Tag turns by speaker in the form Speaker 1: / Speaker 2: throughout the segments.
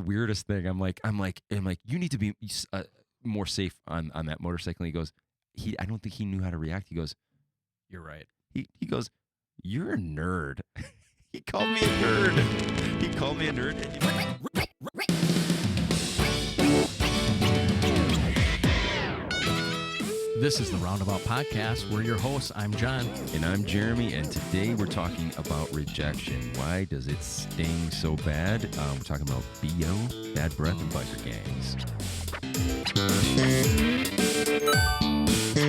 Speaker 1: the weirdest thing. I'm like, you need to be more safe on that motorcycle. And he goes, I don't think he knew how to react. He goes,
Speaker 2: You're right.
Speaker 1: he goes, you're a nerd. He called me a nerd. He called me a nerd.
Speaker 2: This is the Roundabout Podcast. We're your hosts. I'm John.
Speaker 1: And I'm Jeremy, and today we're talking about rejection. Why does it sting so bad? We're talking about BO, bad breath, and biker gangs.
Speaker 2: So,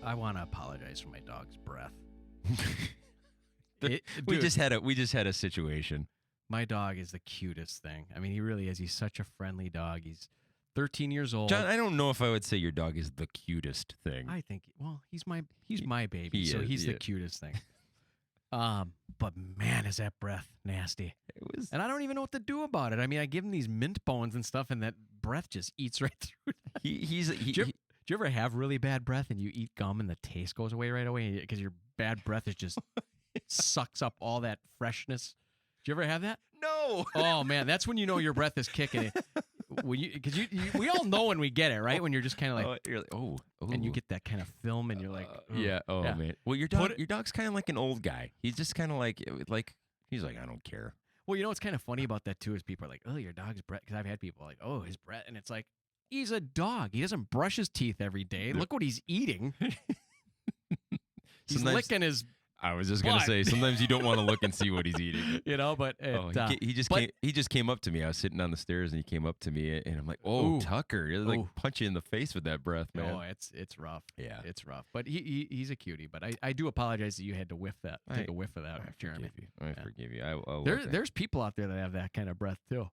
Speaker 2: I want to apologize for my dog's breath.
Speaker 1: We just had a situation.
Speaker 2: My dog is the cutest thing. I mean, he really is. He's such a friendly dog. He's 13 years old.
Speaker 1: John, I don't know if I would say your dog is the cutest thing.
Speaker 2: I think, well, he's my baby,
Speaker 1: He
Speaker 2: so
Speaker 1: is,
Speaker 2: he's
Speaker 1: yeah.
Speaker 2: the cutest thing. But man, is that breath nasty.
Speaker 1: It was.
Speaker 2: And I don't even know what to do about it. I mean, I give him these mint bones and stuff, and that breath just eats right through that. Do you ever have really bad breath and you eat gum and the taste goes away right away because your bad breath is just sucks up all that freshness? Do you ever have that?
Speaker 1: No.
Speaker 2: Oh man, that's when you know your breath is kicking. Because we all know when we get it, right? When you're just kind of like,
Speaker 1: you're like,
Speaker 2: and you get that kind of film, and you're like,
Speaker 1: yeah,
Speaker 2: yeah.
Speaker 1: man. Well, your dog's kind of like an old guy. He's just kind of like he's like, I don't care.
Speaker 2: Well, you know what's kind of funny about that too is people are like, oh, your dog's breath. Because I've had people like, oh, his breath, and it's like, he's a dog. He doesn't brush his teeth every day. Look what he's eating. He's licking his.
Speaker 1: I was just gonna say, sometimes you don't want to look and see what he's eating.
Speaker 2: You know, but
Speaker 1: he just came up to me. I was sitting on the stairs and he came up to me and I'm like,
Speaker 2: Ooh.
Speaker 1: Tucker, you're like punch you in the face with that breath, man.
Speaker 2: Oh, it's rough.
Speaker 1: Yeah,
Speaker 2: it's rough. But he's a cutie. But I do apologize that you had to take a whiff of that, Jeremy.
Speaker 1: I forgive you.
Speaker 2: There's people out there that have that kind of breath too,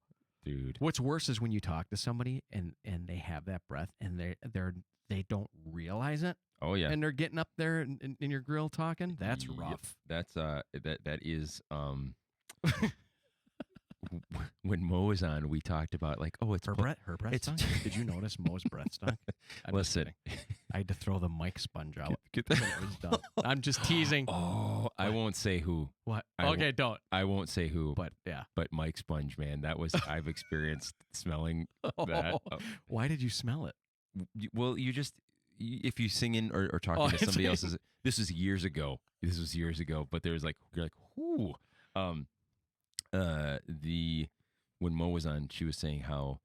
Speaker 1: dude.
Speaker 2: What's worse is when you talk to somebody and they have that breath and they don't realize it.
Speaker 1: Oh yeah,
Speaker 2: and they're getting up there in your grill talking. That's rough.
Speaker 1: That's that is when Mo was on, we talked about like, oh, it's
Speaker 2: her breath stunk. Did you notice Mo's breath stunk?
Speaker 1: Listen,
Speaker 2: I had to throw the mic sponge out.
Speaker 1: Get that.
Speaker 2: It was done. I'm just teasing.
Speaker 1: Oh, what? I won't say who.
Speaker 2: What?
Speaker 1: Okay,
Speaker 2: don't.
Speaker 1: I won't say who.
Speaker 2: But yeah.
Speaker 1: But Mike Sponge, man, that was I've experienced smelling that.
Speaker 2: Why did you smell it?
Speaker 1: Well, if you sing in or talking to somebody else's, this was years ago, but there was like, you're like, whoo. When Mo was on, she was saying how,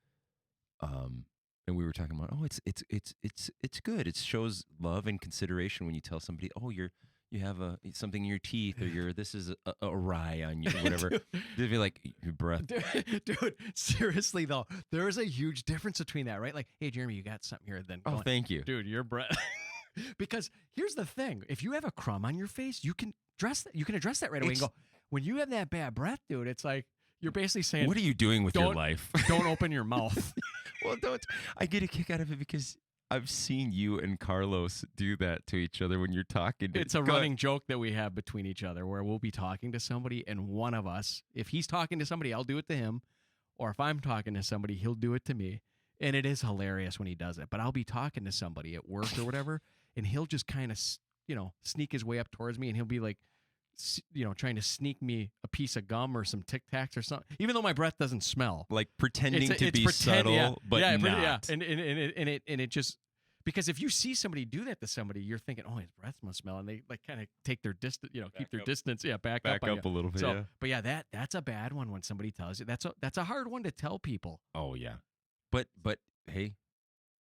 Speaker 1: and we were talking about, oh, it's good. It shows love and consideration when you tell somebody, oh, you have something in your teeth, or this is a rye on you, or whatever. They'd be like, your breath.
Speaker 2: Dude, seriously though, there is a huge difference between that, right? Like, hey, Jeremy, you got something here. Then
Speaker 1: thank you,
Speaker 2: dude. Your breath. Because here's the thing: if you have a crumb on your face, you can address that right away and go. When you have that bad breath, dude, it's like you're basically saying,
Speaker 1: what are you doing with your life?
Speaker 2: Don't open your mouth.
Speaker 1: Well, don't. I get a kick out of it because I've seen you and Carlos do that to each other when you're talking.
Speaker 2: It's a running joke that we have between each other where we'll be talking to somebody and one of us, if he's talking to somebody, I'll do it to him. Or if I'm talking to somebody, he'll do it to me. And it is hilarious when he does it. But I'll be talking to somebody at work or whatever, and he'll just kind of, sneak his way up towards me, and he'll be like, trying to sneak me a piece of gum or some Tic Tacs or something, even though my breath doesn't smell.
Speaker 1: Like pretending to be subtle, but not.
Speaker 2: Yeah, and it just, because if you see somebody do that to somebody, you're thinking, oh, his breath must smell, and they like kind of take their distance, keep their distance, back up
Speaker 1: a little bit. So,
Speaker 2: but yeah, that's a bad one when somebody tells you. That's a hard one to tell people.
Speaker 1: Oh yeah, but hey.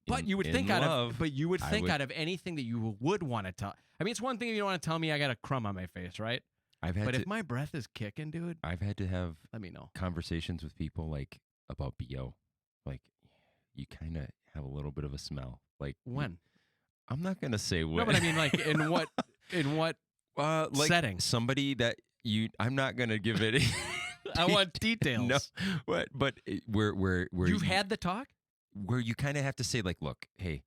Speaker 2: But you would think out of anything that you would want to tell. I mean, it's one thing if you want to tell me I got a crumb on my face, right? If my breath is kicking, dude,
Speaker 1: I've had to have
Speaker 2: let me know
Speaker 1: conversations with people like about BO, like you kind of have a little bit of a smell. Like
Speaker 2: when?
Speaker 1: I'm not gonna say when.
Speaker 2: No, but I mean, like in what
Speaker 1: like
Speaker 2: setting?
Speaker 1: Somebody that I'm not gonna give it.
Speaker 2: I want details.
Speaker 1: No, but where
Speaker 2: you've had the talk.
Speaker 1: Where you kind of have to say, like, look, hey,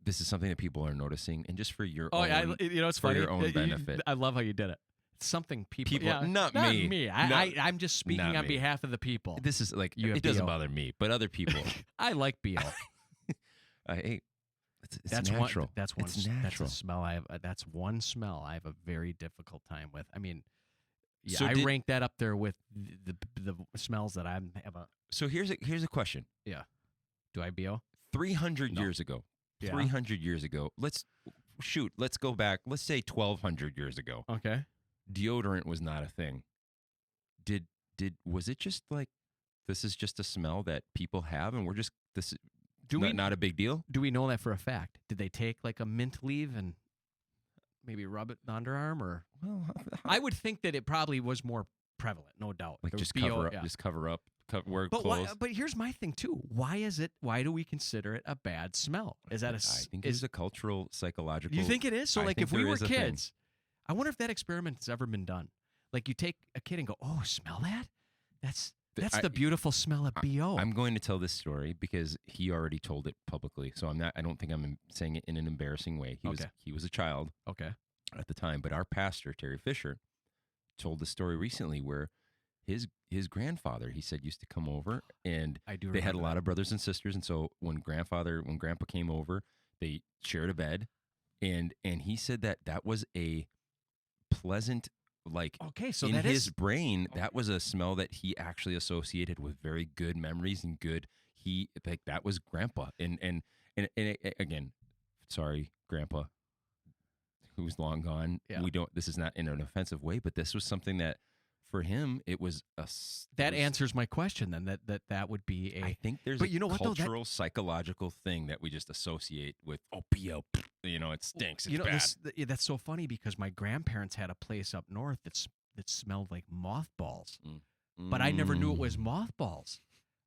Speaker 1: this is something that people are noticing, and just for your own,
Speaker 2: it's
Speaker 1: for
Speaker 2: funny.
Speaker 1: your own benefit.
Speaker 2: I love how you did it. It's something people
Speaker 1: not me.
Speaker 2: I'm just speaking on behalf of the people.
Speaker 1: This is like, it doesn't bother me, but other people.
Speaker 2: I like BO.
Speaker 1: Hey,
Speaker 2: that's
Speaker 1: natural.
Speaker 2: That's one.
Speaker 1: It's natural.
Speaker 2: That's a smell I have. That's one smell I have a very difficult time with. I mean, Yeah,
Speaker 1: So
Speaker 2: I
Speaker 1: did-
Speaker 2: rank that up there with the smells that I have a.
Speaker 1: So here's a question.
Speaker 2: Do I BO?
Speaker 1: 300
Speaker 2: No.
Speaker 1: years ago.
Speaker 2: Yeah.
Speaker 1: 300 years ago. Let's go back. Let's say 1200 years ago.
Speaker 2: Okay.
Speaker 1: Deodorant was not a thing. Was it just like this is just a smell that people have and we're just this not a big deal?
Speaker 2: Do we know that for a fact? Did they take like a mint leaf and maybe rub it on the underarm, or?
Speaker 1: Well,
Speaker 2: I would think that it probably was more prevalent, no doubt.
Speaker 1: like
Speaker 2: There
Speaker 1: just
Speaker 2: was
Speaker 1: cover
Speaker 2: BO,
Speaker 1: up,
Speaker 2: yeah.
Speaker 1: just cover up, wear
Speaker 2: But
Speaker 1: clothes.
Speaker 2: but here's my thing too. Why do we consider it a bad smell? Is that
Speaker 1: I think it's a cultural, psychological.
Speaker 2: You think it is? So
Speaker 1: I
Speaker 2: like
Speaker 1: think
Speaker 2: if we
Speaker 1: there
Speaker 2: were
Speaker 1: is a thing.
Speaker 2: kids, I wonder if that experiment has ever been done. Like you take a kid and go, "Oh, smell that? That's the beautiful smell of BO."
Speaker 1: I'm going to tell this story because he already told it publicly. So I don't think I'm saying it in an embarrassing way. He was a child
Speaker 2: Okay.
Speaker 1: at the time, but our pastor, Terry Fisher, told the story recently where his grandfather, he said, used to come over, and
Speaker 2: I do
Speaker 1: they had a
Speaker 2: remember
Speaker 1: lot
Speaker 2: that.
Speaker 1: of brothers and sisters, and so when grandpa came over, they shared a bed, and he said that was a pleasant, like,
Speaker 2: Okay, so
Speaker 1: in
Speaker 2: that
Speaker 1: his
Speaker 2: is
Speaker 1: brain, that was a smell that he actually associated with very good memories and good. He like that was grandpa, and again, sorry, grandpa, who's long gone.
Speaker 2: Yeah.
Speaker 1: This is not in an offensive way, but this was something that for him it was
Speaker 2: that answers my question then. That would be a.
Speaker 1: I think there's
Speaker 2: But
Speaker 1: a
Speaker 2: you know what, though, that-
Speaker 1: cultural, psychological thing that we just associate with. Oh, PO, it stinks. It's bad.
Speaker 2: That's so funny because my grandparents had a place up north that smelled like mothballs, but I never knew it was mothballs.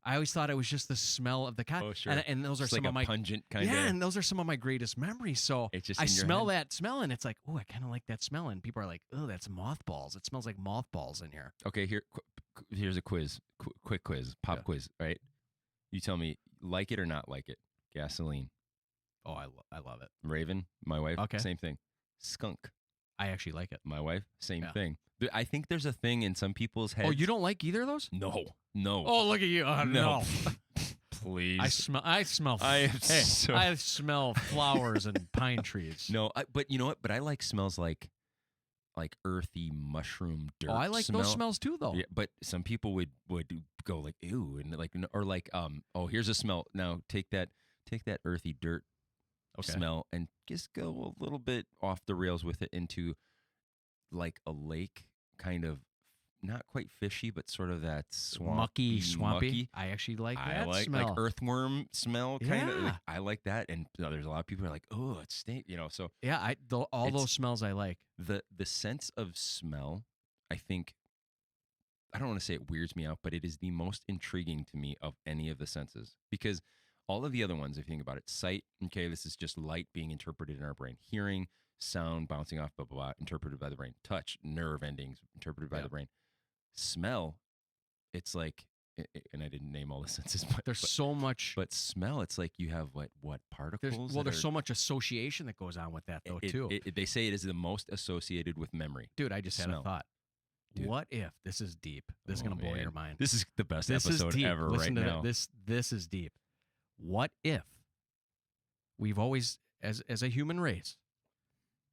Speaker 2: I always thought it was just the smell of the cat.
Speaker 1: Oh, sure.
Speaker 2: And those are
Speaker 1: It's
Speaker 2: some
Speaker 1: like
Speaker 2: of my
Speaker 1: pungent kind of.
Speaker 2: yeah, and those are some of my greatest memories. So
Speaker 1: It's just
Speaker 2: I
Speaker 1: in your
Speaker 2: smell
Speaker 1: head.
Speaker 2: that smell, and it's like, oh, I kind of like that smell. And people are like, oh, that's mothballs. It smells like mothballs in here.
Speaker 1: Okay, here's a quiz. Quick quiz. Pop
Speaker 2: Yeah.
Speaker 1: quiz. Right. You tell me, like it or not like it. Gasoline.
Speaker 2: Oh, I love it.
Speaker 1: Raven. My wife.
Speaker 2: Okay.
Speaker 1: Same thing. Skunk.
Speaker 2: I actually like it.
Speaker 1: My wife. Same
Speaker 2: Yeah.
Speaker 1: thing. I think there's a thing in some people's heads.
Speaker 2: Oh, you don't like either of those?
Speaker 1: No.
Speaker 2: Oh, look at you. No.
Speaker 1: Please.
Speaker 2: I smell.
Speaker 1: I am
Speaker 2: Hey,
Speaker 1: so-
Speaker 2: I smell flowers and pine trees.
Speaker 1: No, but you know what? But I like smells like earthy mushroom dirt.
Speaker 2: Oh, I like those smells too, though.
Speaker 1: Yeah, but some people would go like ew and like or like oh, here's a smell. Now take that earthy dirt
Speaker 2: Okay.
Speaker 1: smell and just go a little bit off the rails with it into like a lake, kind of not quite fishy, but sort of that
Speaker 2: Swampy.
Speaker 1: mucky.
Speaker 2: I actually like
Speaker 1: I
Speaker 2: that
Speaker 1: like
Speaker 2: smell.
Speaker 1: earthworm smell kind of.
Speaker 2: Yeah.
Speaker 1: I like that, and there's a lot of people who are like, oh, it stinks, So
Speaker 2: Yeah, all
Speaker 1: It's-
Speaker 2: those smells I like.
Speaker 1: the sense of smell, I think, I don't want to say it weirds me out, but it is the most intriguing to me of any of the senses, because all of the other ones, if you think about it, sight, okay, this is just light being interpreted in our brain. Hearing, sound bouncing off, blah, blah, blah, interpreted by the brain. Touch, nerve endings, interpreted by
Speaker 2: Yeah.
Speaker 1: the brain. Smell, it's like, and I didn't name all the senses, but
Speaker 2: There's so much.
Speaker 1: but smell, it's like you have what particles?
Speaker 2: There's so much association that goes on with that, though, too.
Speaker 1: They say it is the most associated with memory.
Speaker 2: Dude, I just had a
Speaker 1: Smell.
Speaker 2: thought.
Speaker 1: Dude.
Speaker 2: What if this is deep? This is
Speaker 1: Oh,
Speaker 2: gonna blow
Speaker 1: man.
Speaker 2: your mind.
Speaker 1: This is the best
Speaker 2: This is
Speaker 1: episode
Speaker 2: deep.
Speaker 1: ever
Speaker 2: Listen
Speaker 1: right
Speaker 2: to
Speaker 1: now.
Speaker 2: This is deep. What if we've always, as a human race,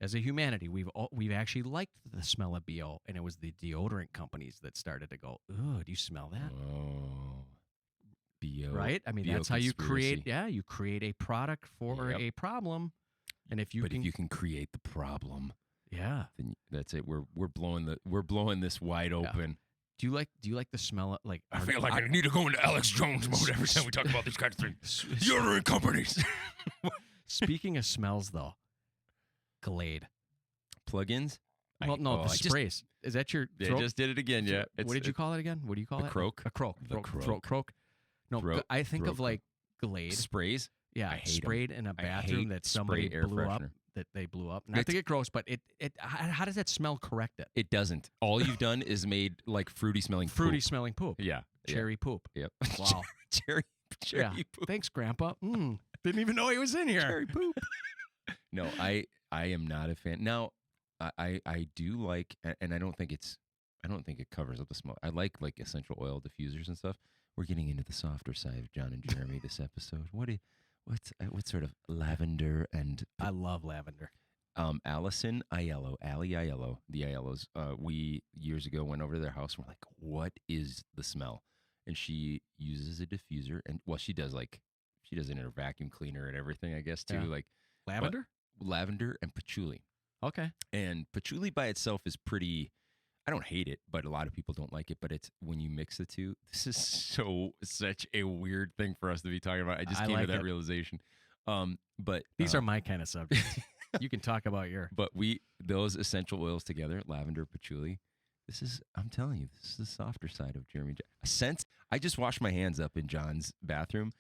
Speaker 2: as a humanity, we've actually liked the smell of BO, and it was the deodorant companies that started to go, "Ooh, do you smell that?"
Speaker 1: Oh, BO.
Speaker 2: Right? I mean,
Speaker 1: BO
Speaker 2: that's how you create.
Speaker 1: conspiracy.
Speaker 2: Yeah, you create a product for
Speaker 1: Yep.
Speaker 2: a problem, and if you
Speaker 1: But
Speaker 2: can,
Speaker 1: if you can create the problem,
Speaker 2: yeah.
Speaker 1: then that's it. We're blowing this wide open.
Speaker 2: Do you like the smell of, like?
Speaker 1: I feel like I need to go into Alex Jones mode every time we talk about these kinds of things. Deodorant companies.
Speaker 2: Speaking of smells, though, Glade.
Speaker 1: Plugins.
Speaker 2: Well, no, the sprays. Is that your?
Speaker 1: They
Speaker 2: throat?
Speaker 1: just did it again. Yeah.
Speaker 2: What did you call it again? What do you call
Speaker 1: the
Speaker 2: it?
Speaker 1: croak.
Speaker 2: A croak.
Speaker 1: The
Speaker 2: Throat croak. No,
Speaker 1: Throat-
Speaker 2: I think
Speaker 1: throat
Speaker 2: of like Glade.
Speaker 1: sprays?
Speaker 2: Yeah,
Speaker 1: I hate 'em.
Speaker 2: sprayed in a
Speaker 1: I
Speaker 2: bathroom
Speaker 1: hate
Speaker 2: that
Speaker 1: spray
Speaker 2: somebody
Speaker 1: air
Speaker 2: blew up.
Speaker 1: freshener.
Speaker 2: That they blew up. Not to get gross, but it. How does that smell correct it?
Speaker 1: It doesn't. All you've done is made like fruity smelling
Speaker 2: Fruity
Speaker 1: poop.
Speaker 2: smelling poop.
Speaker 1: Yeah.
Speaker 2: Cherry poop.
Speaker 1: Yep.
Speaker 2: Wow.
Speaker 1: cherry
Speaker 2: Yeah.
Speaker 1: poop.
Speaker 2: Thanks, Grandpa. Didn't even know he was in here.
Speaker 1: Cherry poop. No, I am not a fan. Now, I do like, and I don't think it covers up the smell. I like essential oil diffusers and stuff. We're getting into the softer side of John and Jeremy this episode. What sort of lavender and
Speaker 2: I love lavender.
Speaker 1: Allison Aiello, Allie Aiello, the Aiellos. We years ago went over to their house and we're like, what is the smell? And she uses a diffuser, and well, she does it in her vacuum cleaner and everything, I guess too,
Speaker 2: Yeah.
Speaker 1: like
Speaker 2: Lavender?
Speaker 1: lavender and patchouli.
Speaker 2: Okay.
Speaker 1: And patchouli by itself is pretty. I don't hate it, but a lot of people don't like it. But it's when you mix the two. This is such a weird thing for us to be talking about. I just came
Speaker 2: like
Speaker 1: to that
Speaker 2: it.
Speaker 1: realization. But
Speaker 2: These are my kind of subjects. You can talk about your.
Speaker 1: But those essential oils together, lavender, patchouli. I'm telling you, this is the softer side of Jeremy. I just washed my hands up in John's bathroom.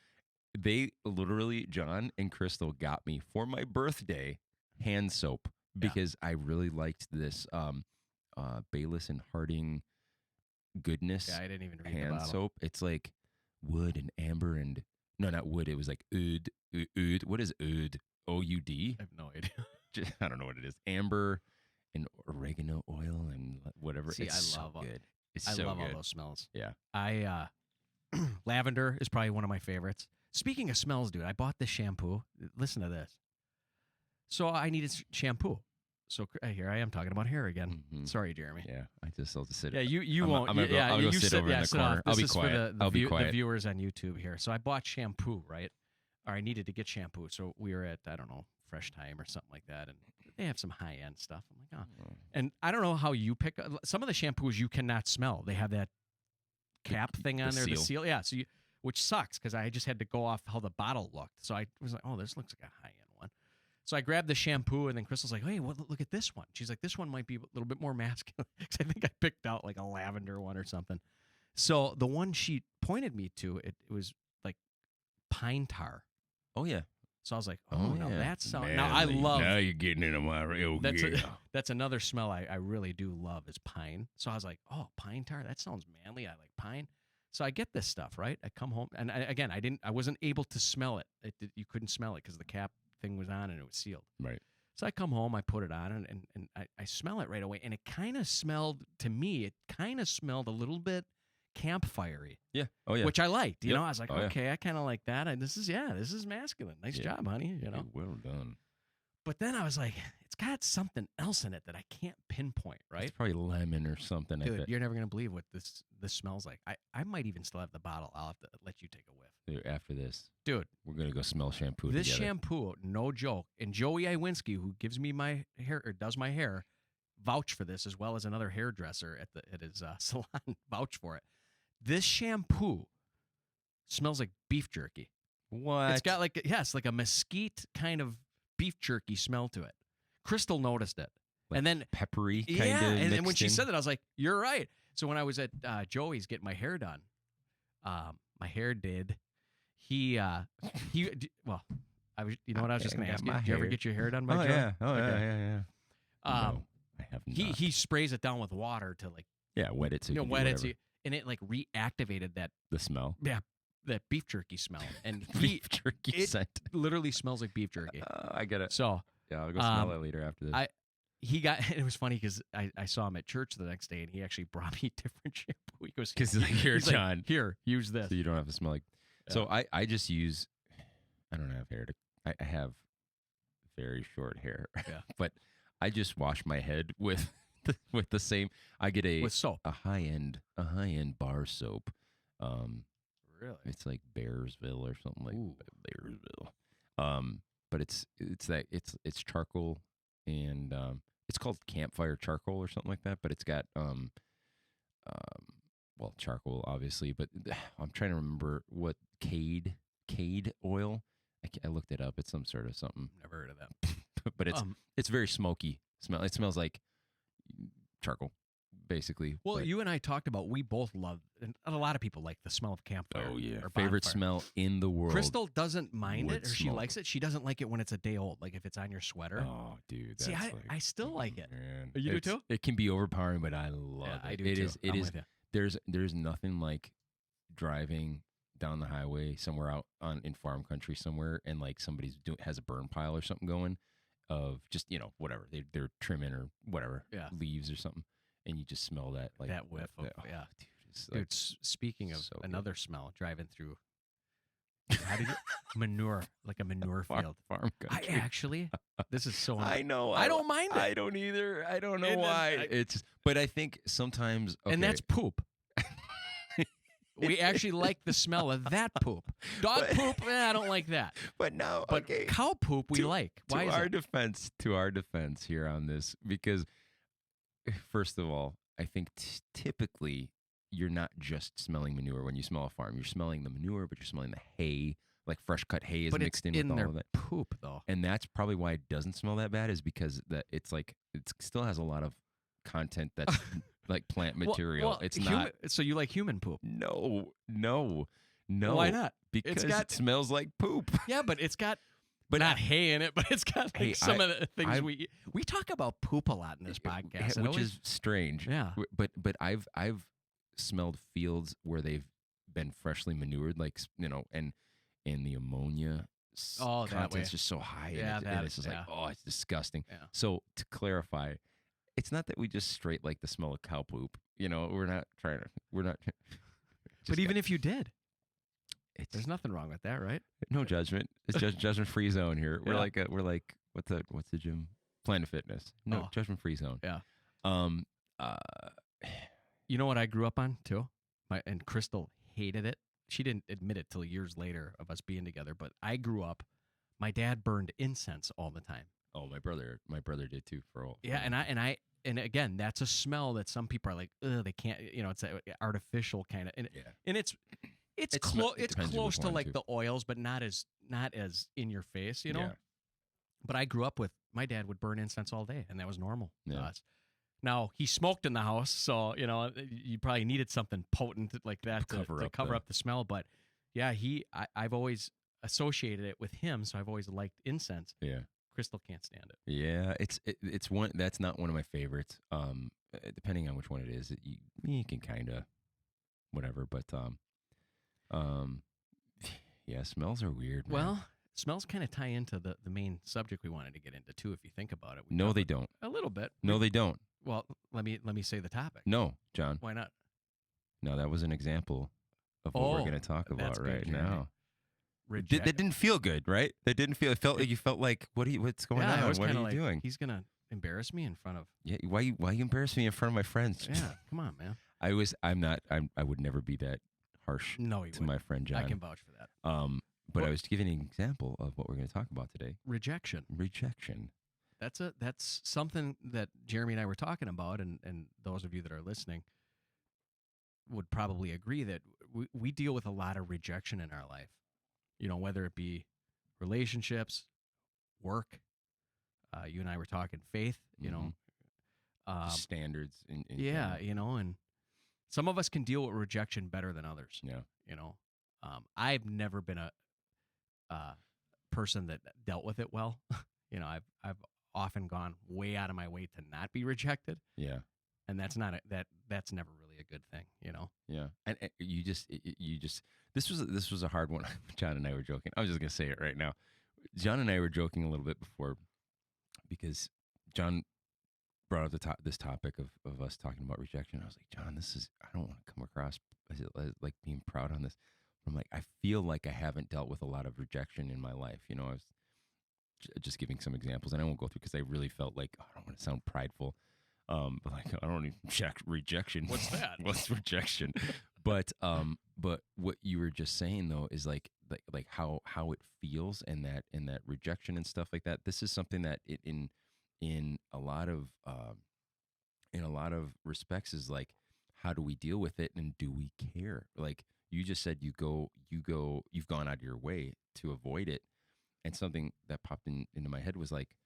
Speaker 1: They literally, John and Crystal got me for my birthday hand soap because I really liked this Bayless and Harding Goodness
Speaker 2: Yeah, I didn't even read the
Speaker 1: hand
Speaker 2: bottle.
Speaker 1: soap. It's like wood and amber and no, not wood. It was like oud. Oud. What is oud? O-U-D?
Speaker 2: I have no idea.
Speaker 1: I don't know what it is. Amber and oregano oil and whatever.
Speaker 2: See,
Speaker 1: it's
Speaker 2: I love
Speaker 1: so good. It's
Speaker 2: I
Speaker 1: so
Speaker 2: love
Speaker 1: good.
Speaker 2: all those smells.
Speaker 1: Yeah.
Speaker 2: I lavender is probably one of my favorites. Speaking of smells, dude, I bought this shampoo. Listen to this. So I needed shampoo. So here I am talking about hair again.
Speaker 1: Mhm.
Speaker 2: Sorry, Jeremy.
Speaker 1: Yeah. I just have to sit.
Speaker 2: Yeah, you
Speaker 1: I'm
Speaker 2: won't.
Speaker 1: gonna go,
Speaker 2: yeah,
Speaker 1: I'll go
Speaker 2: you
Speaker 1: sit
Speaker 2: sit,
Speaker 1: over in the
Speaker 2: sit
Speaker 1: corner.
Speaker 2: off.
Speaker 1: I'll
Speaker 2: This
Speaker 1: be
Speaker 2: is
Speaker 1: quiet.
Speaker 2: for the,
Speaker 1: I'll be
Speaker 2: the
Speaker 1: quiet.
Speaker 2: viewers on YouTube here. So I bought shampoo, right? Or I needed to get shampoo. So we were at, I don't know, Fresh Time or something like that. And they have some high end stuff. I'm like, oh. And I don't know how you pick some of the shampoos you cannot smell. They have that cap thing on there, the seal. Yeah. So which sucks because I just had to go off how the bottle looked. So I was like, oh, this looks like a high end one. So I grabbed the shampoo, and then Crystal's like, hey, look at this one. She's like, this one might be a little bit more masculine. Because I think I picked out like a lavender one or something. So the one she pointed me to, it was like pine tar.
Speaker 1: Oh, yeah.
Speaker 2: So I was like, oh, now
Speaker 1: yeah.
Speaker 2: that sounds. Now I love.
Speaker 1: Now you're getting into my real
Speaker 2: That's another smell I really do love is pine. So I was like, oh, pine tar. That sounds manly. I like pine. So I get this stuff, right? I come home, and I wasn't able to smell it. You couldn't smell it because the cap thing was on and it was sealed.
Speaker 1: Right.
Speaker 2: So I come home, I put it on, and I smell it right away. And it kind of smelled, to me, a little bit campfirey.
Speaker 1: Yeah. Oh, yeah.
Speaker 2: Which I liked. You
Speaker 1: Yep.
Speaker 2: know, I was like,
Speaker 1: Oh, yeah.
Speaker 2: okay, I kind of like that. And this is masculine. Nice
Speaker 1: Yeah.
Speaker 2: job, honey. You know.
Speaker 1: Well done.
Speaker 2: But then I was like, it's got something else in it that I can't pinpoint, right?
Speaker 1: It's probably lemon or something. I
Speaker 2: Dude,
Speaker 1: bet.
Speaker 2: you're never gonna believe what this smells like. I might even still have the bottle. I'll have to let you take a whiff.
Speaker 1: Dude, after this,
Speaker 2: Dude,
Speaker 1: we're gonna go smell shampoo
Speaker 2: this
Speaker 1: together.
Speaker 2: shampoo, no joke. And Joey Iwinski, who gives me my hair or does my hair, vouch for this, as well as another hairdresser at his salon vouch for it. This shampoo smells like beef jerky.
Speaker 1: What?
Speaker 2: It's got like a mesquite kind of beef jerky smell to it. Crystal noticed it.
Speaker 1: Like
Speaker 2: and then
Speaker 1: peppery kind
Speaker 2: yeah,
Speaker 1: of.
Speaker 2: and when she said that, I was like, "You're right." So when I was at Joey's getting my hair done, my hair did. Well, I was. You know what I was just going to ask you? Did you ever get your hair done by Joey?
Speaker 1: Yeah. Oh
Speaker 2: Okay.
Speaker 1: yeah. No, I have not.
Speaker 2: He sprays it down with water to like
Speaker 1: wet it so you can do
Speaker 2: wet it,
Speaker 1: whatever.
Speaker 2: and it like reactivated that
Speaker 1: The smell.
Speaker 2: that beef jerky smell, and
Speaker 1: Beef jerky
Speaker 2: it
Speaker 1: scent.
Speaker 2: literally smells like beef jerky.
Speaker 1: I get it.
Speaker 2: So
Speaker 1: Yeah, I'll go smell it later after this.
Speaker 2: it was funny because I saw him at church the next day, and he actually brought me different shampoo. He goes,
Speaker 1: Because like, here,
Speaker 2: he's like,
Speaker 1: John.
Speaker 2: here, use this.
Speaker 1: So you don't have to smell like.
Speaker 2: Yeah.
Speaker 1: So I just use. I don't have hair. I have very short hair.
Speaker 2: Yeah.
Speaker 1: But I just wash my head with the same. I get
Speaker 2: With soap.
Speaker 1: a high end bar soap.
Speaker 2: Really?
Speaker 1: It's like Bearsville or something like
Speaker 2: Ooh.
Speaker 1: Bearsville. But it's charcoal and it's called campfire charcoal or something like that. But it's got well, charcoal obviously. But I'm trying to remember what Cade oil. I looked it up. It's some sort of something.
Speaker 2: Never heard of that.
Speaker 1: But it's very smoky smell. It smells like charcoal, basically.
Speaker 2: Well,
Speaker 1: but,
Speaker 2: you and I talked about we both love, and a lot of people like the smell of campfire.
Speaker 1: oh yeah,
Speaker 2: or
Speaker 1: favorite
Speaker 2: bonfire.
Speaker 1: smell in the world.
Speaker 2: Crystal doesn't mind
Speaker 1: wood
Speaker 2: it, or she
Speaker 1: smoke.
Speaker 2: likes it. She doesn't like it when it's a day old, like if it's on your sweater.
Speaker 1: Oh, dude.
Speaker 2: See,
Speaker 1: that's
Speaker 2: I still like it.
Speaker 1: Man.
Speaker 2: You do too?
Speaker 1: It can be overpowering, but I love
Speaker 2: Yeah,
Speaker 1: it.
Speaker 2: I do
Speaker 1: It
Speaker 2: too.
Speaker 1: is. It
Speaker 2: I'm
Speaker 1: is.
Speaker 2: with you.
Speaker 1: There's nothing like driving down the highway somewhere out in farm country somewhere, and like somebody's has a burn pile or something going, of just whatever they're trimming or whatever leaves or something, and you just smell that like
Speaker 2: That whiff of,
Speaker 1: oh,
Speaker 2: yeah.
Speaker 1: dude, it's
Speaker 2: Dude,
Speaker 1: like,
Speaker 2: speaking of
Speaker 1: so good.
Speaker 2: another smell, driving through How did you manure, like a manure field?
Speaker 1: Farm
Speaker 2: I
Speaker 1: country.
Speaker 2: actually, this is so.
Speaker 1: I know.
Speaker 2: I don't mind it.
Speaker 1: I don't either. I don't know
Speaker 2: And then
Speaker 1: why. But I think sometimes, okay.
Speaker 2: And that's poop. We actually like the smell of that poop. Dog poop, I don't like that.
Speaker 1: But no,
Speaker 2: But
Speaker 1: okay.
Speaker 2: cow poop we like. Why is it?
Speaker 1: To our defense here on this, because first of all, I think typically you're not just smelling manure when you smell a farm. You're smelling the manure, but you're smelling the hay, like fresh cut hay is mixed in with all of that.
Speaker 2: Poop though.
Speaker 1: And that's probably why it doesn't smell that bad, is because that it's like it still has a lot of content that's like plant material.
Speaker 2: Well,
Speaker 1: it's not.
Speaker 2: So you like human poop?
Speaker 1: No.
Speaker 2: Why not?
Speaker 1: Because it smells like poop.
Speaker 2: Yeah, but it's got not hay in it, but it's got like some of the things we talk about poop a lot in this podcast,
Speaker 1: which is strange.
Speaker 2: Yeah.
Speaker 1: But I've smelled fields where they've been freshly manured, like and the ammonia content's just so high.
Speaker 2: Yeah,
Speaker 1: and it's just like, oh, it's disgusting.
Speaker 2: Yeah.
Speaker 1: So to clarify, it's not that we just straight like the smell of cow poop. We're not.
Speaker 2: But even if you did, there's nothing wrong with that, right?
Speaker 1: No judgment. It's judgment free zone here. We're like what's the gym? Planet Fitness. No, judgment free zone.
Speaker 2: Yeah. You know what I grew up on too? And Crystal hated it. She didn't admit it till years later of us being together, but I grew up, my dad burned incense all the time.
Speaker 1: Oh, my brother did too for all.
Speaker 2: Yeah, and again, that's a smell that some people are like, ugh, they can't, it's a artificial kind of, and it's close to like the oils, but not as in your face,
Speaker 1: Yeah.
Speaker 2: But I grew up with, my dad would burn incense all day, and that was normal to us. Now, he smoked in the house, so, you probably needed something potent like that to cover up the smell. But, yeah, I've always associated it with him, so I've always liked incense.
Speaker 1: Yeah.
Speaker 2: Crystal can't stand it.
Speaker 1: Yeah, it's one that's not one of my favorites. Depending on which one it is, you can kind of whatever, but yeah, smells are weird, man.
Speaker 2: Well, smells kind of tie into the main subject we wanted to get into too. If you think about it,
Speaker 1: no, they don't.
Speaker 2: A little bit.
Speaker 1: No, they don't.
Speaker 2: Well, let me say the topic.
Speaker 1: No, John.
Speaker 2: Why not?
Speaker 1: No, that was an example of what we're going to talk about right now. That didn't feel good, right? That didn't feel. It felt like you felt like, what's going on? What are you doing?
Speaker 2: He's gonna embarrass me in front of.
Speaker 1: Yeah, why you embarrass me in front of my friends?
Speaker 2: Yeah, come on, man.
Speaker 1: I would never be that harsh.
Speaker 2: No,
Speaker 1: to my friend John.
Speaker 2: I can vouch for that.
Speaker 1: But I was giving an example of what we're going to talk about today.
Speaker 2: Rejection. That's something that Jeremy and I were talking about, and those of you that are listening would probably agree that we deal with a lot of rejection in our life. Whether it be relationships, work. You and I were talking faith.
Speaker 1: Standards.
Speaker 2: And some of us can deal with rejection better than others.
Speaker 1: Yeah.
Speaker 2: I've never been a person that dealt with it well. I've often gone way out of my way to not be rejected.
Speaker 1: Yeah.
Speaker 2: And that's that's never really a good thing,
Speaker 1: Yeah. And you just this was a hard one. John and I were joking. I was just going to say it right now. John and I were joking a little bit before because John brought up this topic of us talking about rejection. I was like, John, I don't want to come across as like being proud on this. I'm like, I feel like I haven't dealt with a lot of rejection in my life. I was just giving some examples, and I won't go through because I really felt like, I don't want to sound prideful. But like, I don't even check rejection.
Speaker 2: What's that?
Speaker 1: What's rejection? But what you were just saying though is like how it feels, and that rejection and stuff like that. This is something that in a lot of respects is like, how do we deal with it, and do we care? Like you just said, you've gone out of your way to avoid it, and something that popped into my head was like,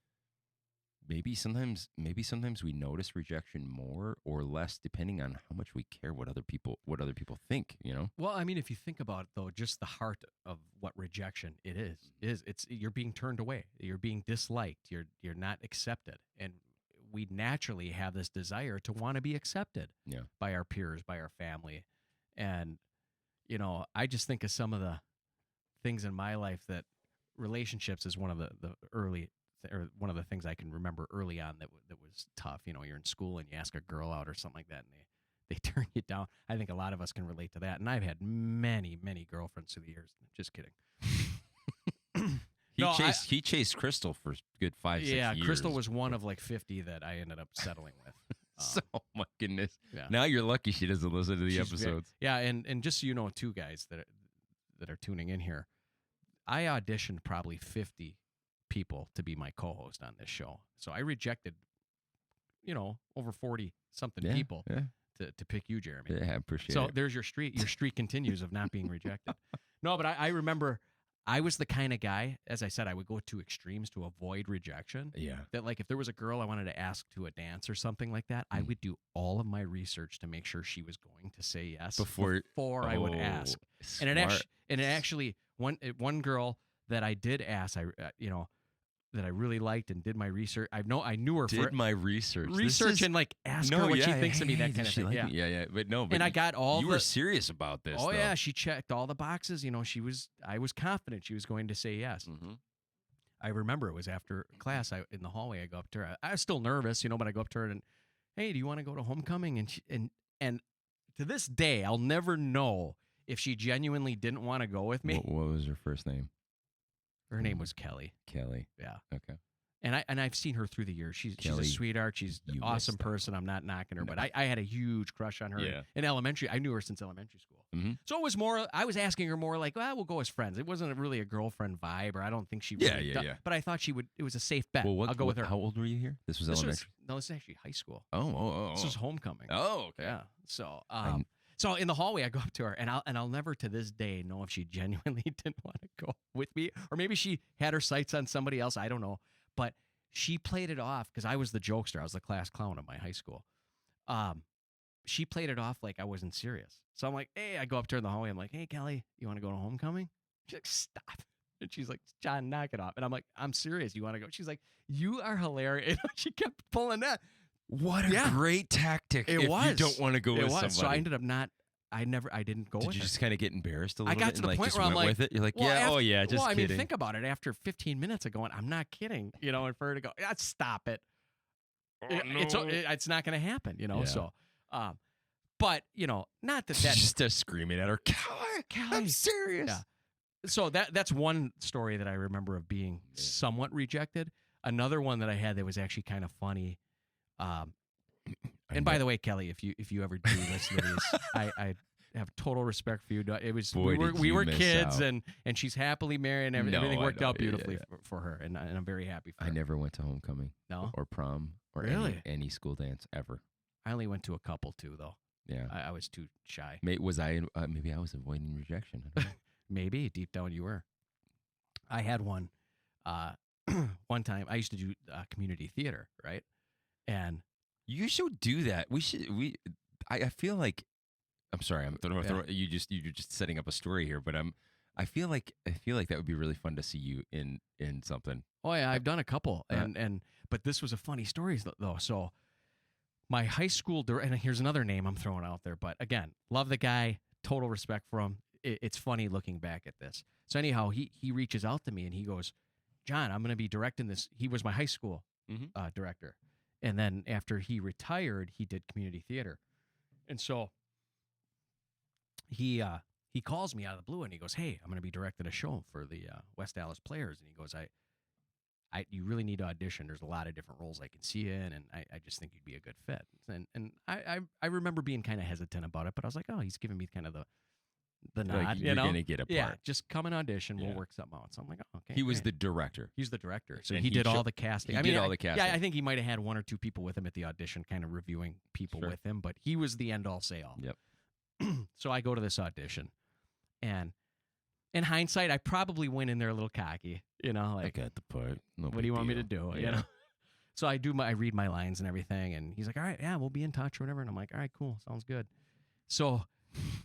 Speaker 1: maybe sometimes we notice rejection more or less depending on how much we care what other people think.
Speaker 2: Well, I mean, if you think about it though, just the heart of what rejection it's you're being turned away, you're being disliked, you're not accepted, and we naturally have this desire to want to be accepted by our peers, by our family, and I just think of some of the things in my life that relationships is one of the early. Or one of the things I can remember early on that was tough. You're in school and you ask a girl out or something like that, and they turn you down. I think a lot of us can relate to that. And I've had many, many girlfriends through the years. Just kidding.
Speaker 1: He chased Crystal for good 5-6 years.
Speaker 2: Yeah, Crystal was one of like 50 that I ended up settling with.
Speaker 1: So, oh my goodness.
Speaker 2: Yeah.
Speaker 1: Now you're lucky she doesn't listen to the episodes.
Speaker 2: And just so you know, too, guys that are tuning in here, I auditioned probably 50 people to be my co-host on this show. So I rejected, over 40 something people to pick you, Jeremy.
Speaker 1: Yeah, I appreciate it.
Speaker 2: So there's your streak. Your streak continues of not being rejected. No, but I remember I was the kind of guy, as I said, I would go to extremes to avoid rejection.
Speaker 1: Yeah.
Speaker 2: That like if there was a girl I wanted to ask to a dance or something like that, I would do all of my research to make sure she was going to say yes before I would ask.
Speaker 1: Smart.
Speaker 2: And it actually one girl that I did ask, that I really liked and did my research. I knew her for
Speaker 1: my research.
Speaker 2: And like ask her what she thinks of me, that kind of thing.
Speaker 1: Like yeah. But
Speaker 2: and I got all
Speaker 1: you were serious about this.
Speaker 2: Oh
Speaker 1: though.
Speaker 2: yeah, she checked all the boxes. I was confident she was going to say yes.
Speaker 1: Mm-hmm.
Speaker 2: I remember it was after class. In the hallway, I go up to her. I was still nervous, but I go up to her and, hey, do you want to go to homecoming? And to this day, I'll never know if she genuinely didn't want to go with me.
Speaker 1: What was her first name?
Speaker 2: Her name was Kelly.
Speaker 1: Kelly.
Speaker 2: Yeah.
Speaker 1: Okay.
Speaker 2: And I've seen her through the years. She's a sweetheart. She's an awesome person. I'm not knocking her, but I had a huge crush on her in elementary. I knew her since elementary school.
Speaker 1: Mm-hmm.
Speaker 2: So it was more, I was asking her more like, well, we'll go as friends. It wasn't really a girlfriend vibe, or I don't think she really
Speaker 1: Yeah.
Speaker 2: But I thought it was a safe bet.
Speaker 1: Well,
Speaker 2: I'll go with her.
Speaker 1: How old were you here? This was elementary?
Speaker 2: This is actually high school.
Speaker 1: Oh.
Speaker 2: This was homecoming.
Speaker 1: Oh, okay.
Speaker 2: Yeah. So, so in the hallway, I go up to her, and I'll never to this day know if she genuinely didn't want to go with me, or maybe she had her sights on somebody else. I don't know, but she played it off because I was the jokester. I was the class clown of my high school. She played it off like I wasn't serious. So I'm like, hey, I go up to her in the hallway. I'm like, hey, Kelly, you want to go to homecoming? She's like, stop. And she's like, John, knock it off. And I'm like, I'm serious. You want to go? She's like, you are hilarious. She kept pulling that.
Speaker 1: What a great tactic! If you don't want to go with somebody.
Speaker 2: So I ended up not. I didn't go with her.
Speaker 1: Did you just kind of get embarrassed a little
Speaker 2: bit? I got
Speaker 1: bit
Speaker 2: to the point where I'm like,
Speaker 1: with it? You're like,
Speaker 2: just
Speaker 1: kidding.
Speaker 2: I mean, think about it. After 15 minutes of going, I'm not kidding. And for her to go, stop it. It's not going to happen.
Speaker 1: Yeah.
Speaker 2: So, but not that
Speaker 1: just screaming at her, Kelly, I'm serious.
Speaker 2: Yeah. So that's one story that I remember of being somewhat rejected. Another one that I had that was actually kind of funny. And by the way, Kelly, if you ever do listen to these, I have total respect for you. It was we were kids, and she's happily married, and everything worked out beautifully for her, and I'm very happy for her.
Speaker 1: I never went to homecoming, or prom, or any school dance ever.
Speaker 2: I only went to a couple too, though.
Speaker 1: Yeah,
Speaker 2: I was too shy.
Speaker 1: Maybe I was avoiding rejection. I don't know.
Speaker 2: Maybe deep down you were. I had one. One time I used to do community theater, right? And
Speaker 1: you should do that. I feel like, I'm sorry, you're just setting up a story here, but I feel like that would be really fun to see you in something.
Speaker 2: Oh yeah, I've done a couple, but this was a funny story though. So my high school and here's another name I'm throwing out there, but again, love the guy, total respect for him. It's funny looking back at this. So anyhow, he reaches out to me and he goes, John, I'm going to be directing this. He was my high school director. And then after he retired, he did community theater. And so he calls me out of the blue and he goes, hey, I'm going to be directing a show for the West Dallas Players. And he goes, you really need to audition. There's a lot of different roles I can see you in, and I just think you'd be a good fit. And I remember being kind of hesitant about it, but I was like, oh, he's giving me kind of the nod,
Speaker 1: like you're going to get a part.
Speaker 2: Yeah, just come and audition. We'll work something out. So I'm like, oh, okay.
Speaker 1: He was the director.
Speaker 2: He's the director. So he did all the casting.
Speaker 1: He did all the casting.
Speaker 2: Yeah, I think he might have had one or two people with him at the audition, kind of reviewing people with him, but he was the end-all, say-all.
Speaker 1: Yep.
Speaker 2: So I go to this audition, and in hindsight, I probably went in there a little cocky, like,
Speaker 1: I got the part.
Speaker 2: What do you want me to do?
Speaker 1: Yeah.
Speaker 2: So I read my lines and everything, and he's like, all right, yeah, we'll be in touch or whatever. And I'm like, all right, cool. Sounds good. So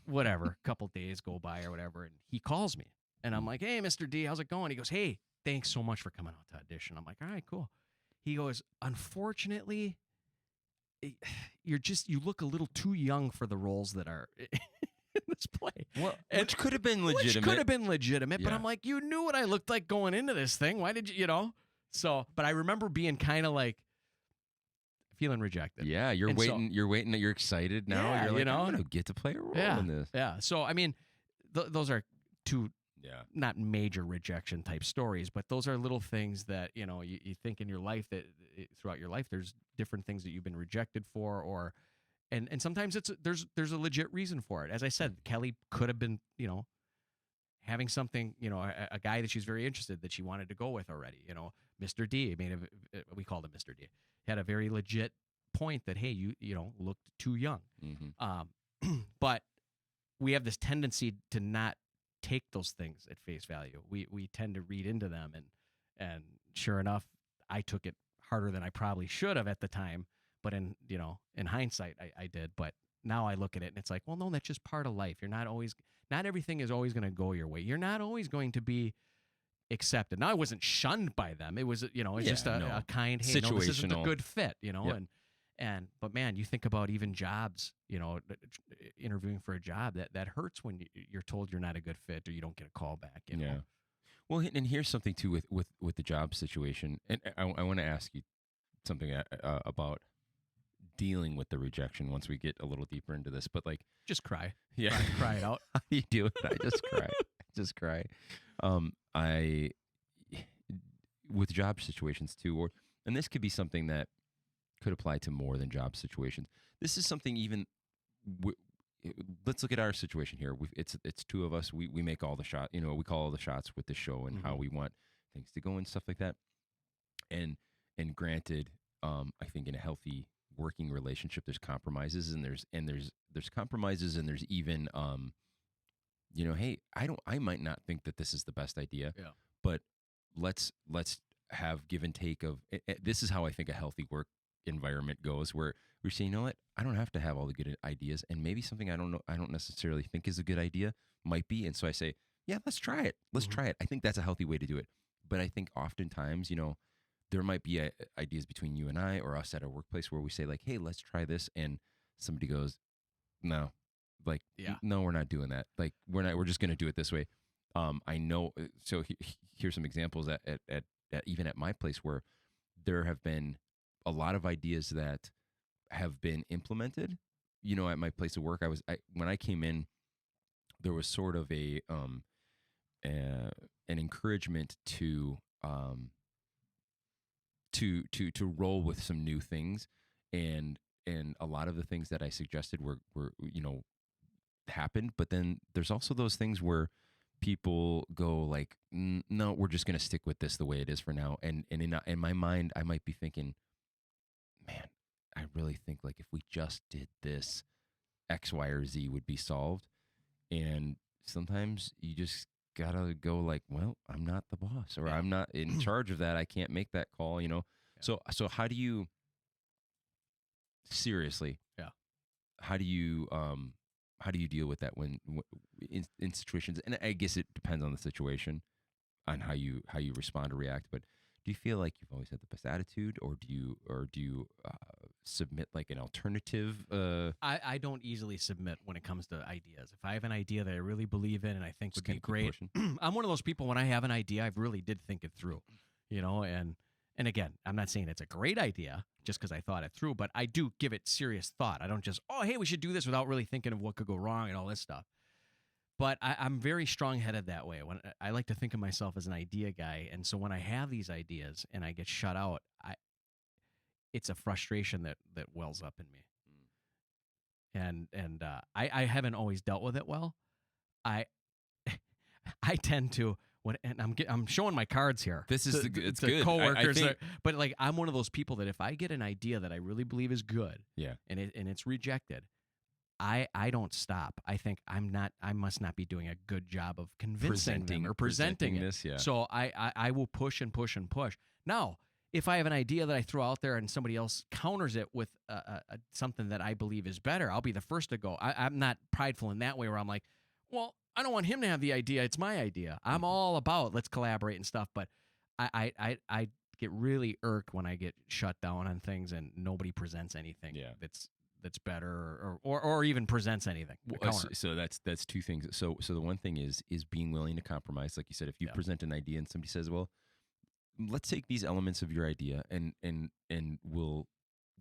Speaker 2: whatever, a couple days go by or whatever, and he calls me, and I'm like, hey, Mr. D, how's it going? He goes, hey, thanks so much for coming out to audition. I'm like, all right, cool. He goes, unfortunately, you look a little too young for the roles that are in this play.
Speaker 1: Well, which could have been legitimate.
Speaker 2: But I'm like, you knew what I looked like going into this thing. Why did you, So, but I remember being kind of like, feeling rejected.
Speaker 1: Yeah, you're
Speaker 2: And so-
Speaker 1: waiting. You're waiting. You're excited now.
Speaker 2: Yeah,
Speaker 1: You're like,
Speaker 2: you know?
Speaker 1: I'm gonna get to play a role
Speaker 2: Yeah,
Speaker 1: in this.
Speaker 2: yeah. So I mean, those are two
Speaker 1: Yeah.
Speaker 2: not major rejection type stories, but those are little things that you think in your life that throughout your life there's different things that you've been rejected for, or and sometimes there's a legit reason for it. As I said, Kelly could have been having something, a guy that she's very interested that she wanted to go with already. Mr. D. We called him Mr. D. Had a very legit point that, hey, you looked too young. But we have this tendency to not take those things at face value. We tend to read into them, and sure enough, I took it harder than I probably should have at the time. But in hindsight, I did. But now I look at it and it's like, well, no, that's just part of life. Not everything is always going to go your way. You're not always going to be accepted. Now, I wasn't shunned by them. It was, it's just a kind, hey, no, this isn't a
Speaker 1: Situational.
Speaker 2: good fit,
Speaker 1: Yep.
Speaker 2: but man, you think about even jobs, interviewing for a job that hurts when you're told you're not a good fit or you don't get a call back.
Speaker 1: Yeah. Well, and here's something too with the job situation, and I want to ask you something about dealing with the rejection once we get a little deeper into this. But like,
Speaker 2: Just cry.
Speaker 1: yeah,
Speaker 2: Cry it out.
Speaker 1: how do you deal with it? I just cry. I just cry. I with job situations too, and this could be something that could apply to more than job situations. This is something even. Let's look at our situation here. It's two of us. We make all the shots. We call all the shots with the show and how we want things to go and stuff like that. And granted, I think in a healthy working relationship, there's compromises and there's compromises and there's even hey, I might not think that this is the best idea.
Speaker 2: Yeah.
Speaker 1: But let's have give and take of this is how I think a healthy work environment goes, where we're saying, you know what, I don't have to have all the good ideas, and maybe something I don't necessarily think is a good idea might be, and so I say, yeah, let's try it. Let's try it. I think that's a healthy way to do it. But I think oftentimes, there might be ideas between you and I or us at our workplace where we say like, hey, let's try this, and somebody goes, no, like, no, we're not doing that. Like, we're just going to do it this way. I know. So here's some examples at even at my place where there have been a lot of ideas that have been implemented. At my place of work, when I came in, there was sort of an encouragement to roll with some new things, and a lot of the things that I suggested were happened. But then there's also those things where people go like, no, we're just going to stick with this the way it is for now. And in my mind, I might be thinking, man, I really think like if we just did this, X, Y, or Z would be solved. And sometimes you just gotta go like, well, I'm not the boss, or I'm not in charge of that. I can't make that call, So how do you seriously?
Speaker 2: Yeah.
Speaker 1: How do you deal with that when in situations? And I guess it depends on the situation, on how you respond or react. But do you feel like you've always had the best attitude, or do you submit like an alternative?
Speaker 2: I don't easily submit when it comes to ideas. If I have an idea that I really believe in and I think would be great, I'm one of those people, when I have an idea, I really did think it through, and again, I'm not saying it's a great idea just because I thought it through, but I do give it serious thought. I don't just, oh, hey, we should do this, without really thinking of what could go wrong and all this stuff. But I'm very strong-headed that way. When I like to think of myself as an idea guy, and so when I have these ideas and I get shut out, it's a frustration that wells up in me. And I haven't always dealt with it well. I tend to, and I'm showing my cards here.
Speaker 1: This is it's good.
Speaker 2: Coworkers,
Speaker 1: I think,
Speaker 2: but like, I'm one of those people that if I get an idea that I really believe is good, and it's rejected, I don't stop. I think I must not be doing a good job of convincing them or presenting
Speaker 1: this. Yeah.
Speaker 2: So I will push and push and push. Now, if I have an idea that I throw out there and somebody else counters it with something that I believe is better, I'll be the first to go. I'm not prideful in that way where I'm like, well, I don't want him to have the idea. It's my idea. I'm all about let's collaborate and stuff. But I get really irked when I get shut down on things and nobody presents anything that's better or even presents anything.
Speaker 1: So that's two things. So the one thing is being willing to compromise. Like you said, if you present an idea and somebody says, well, let's take these elements of your idea and we'll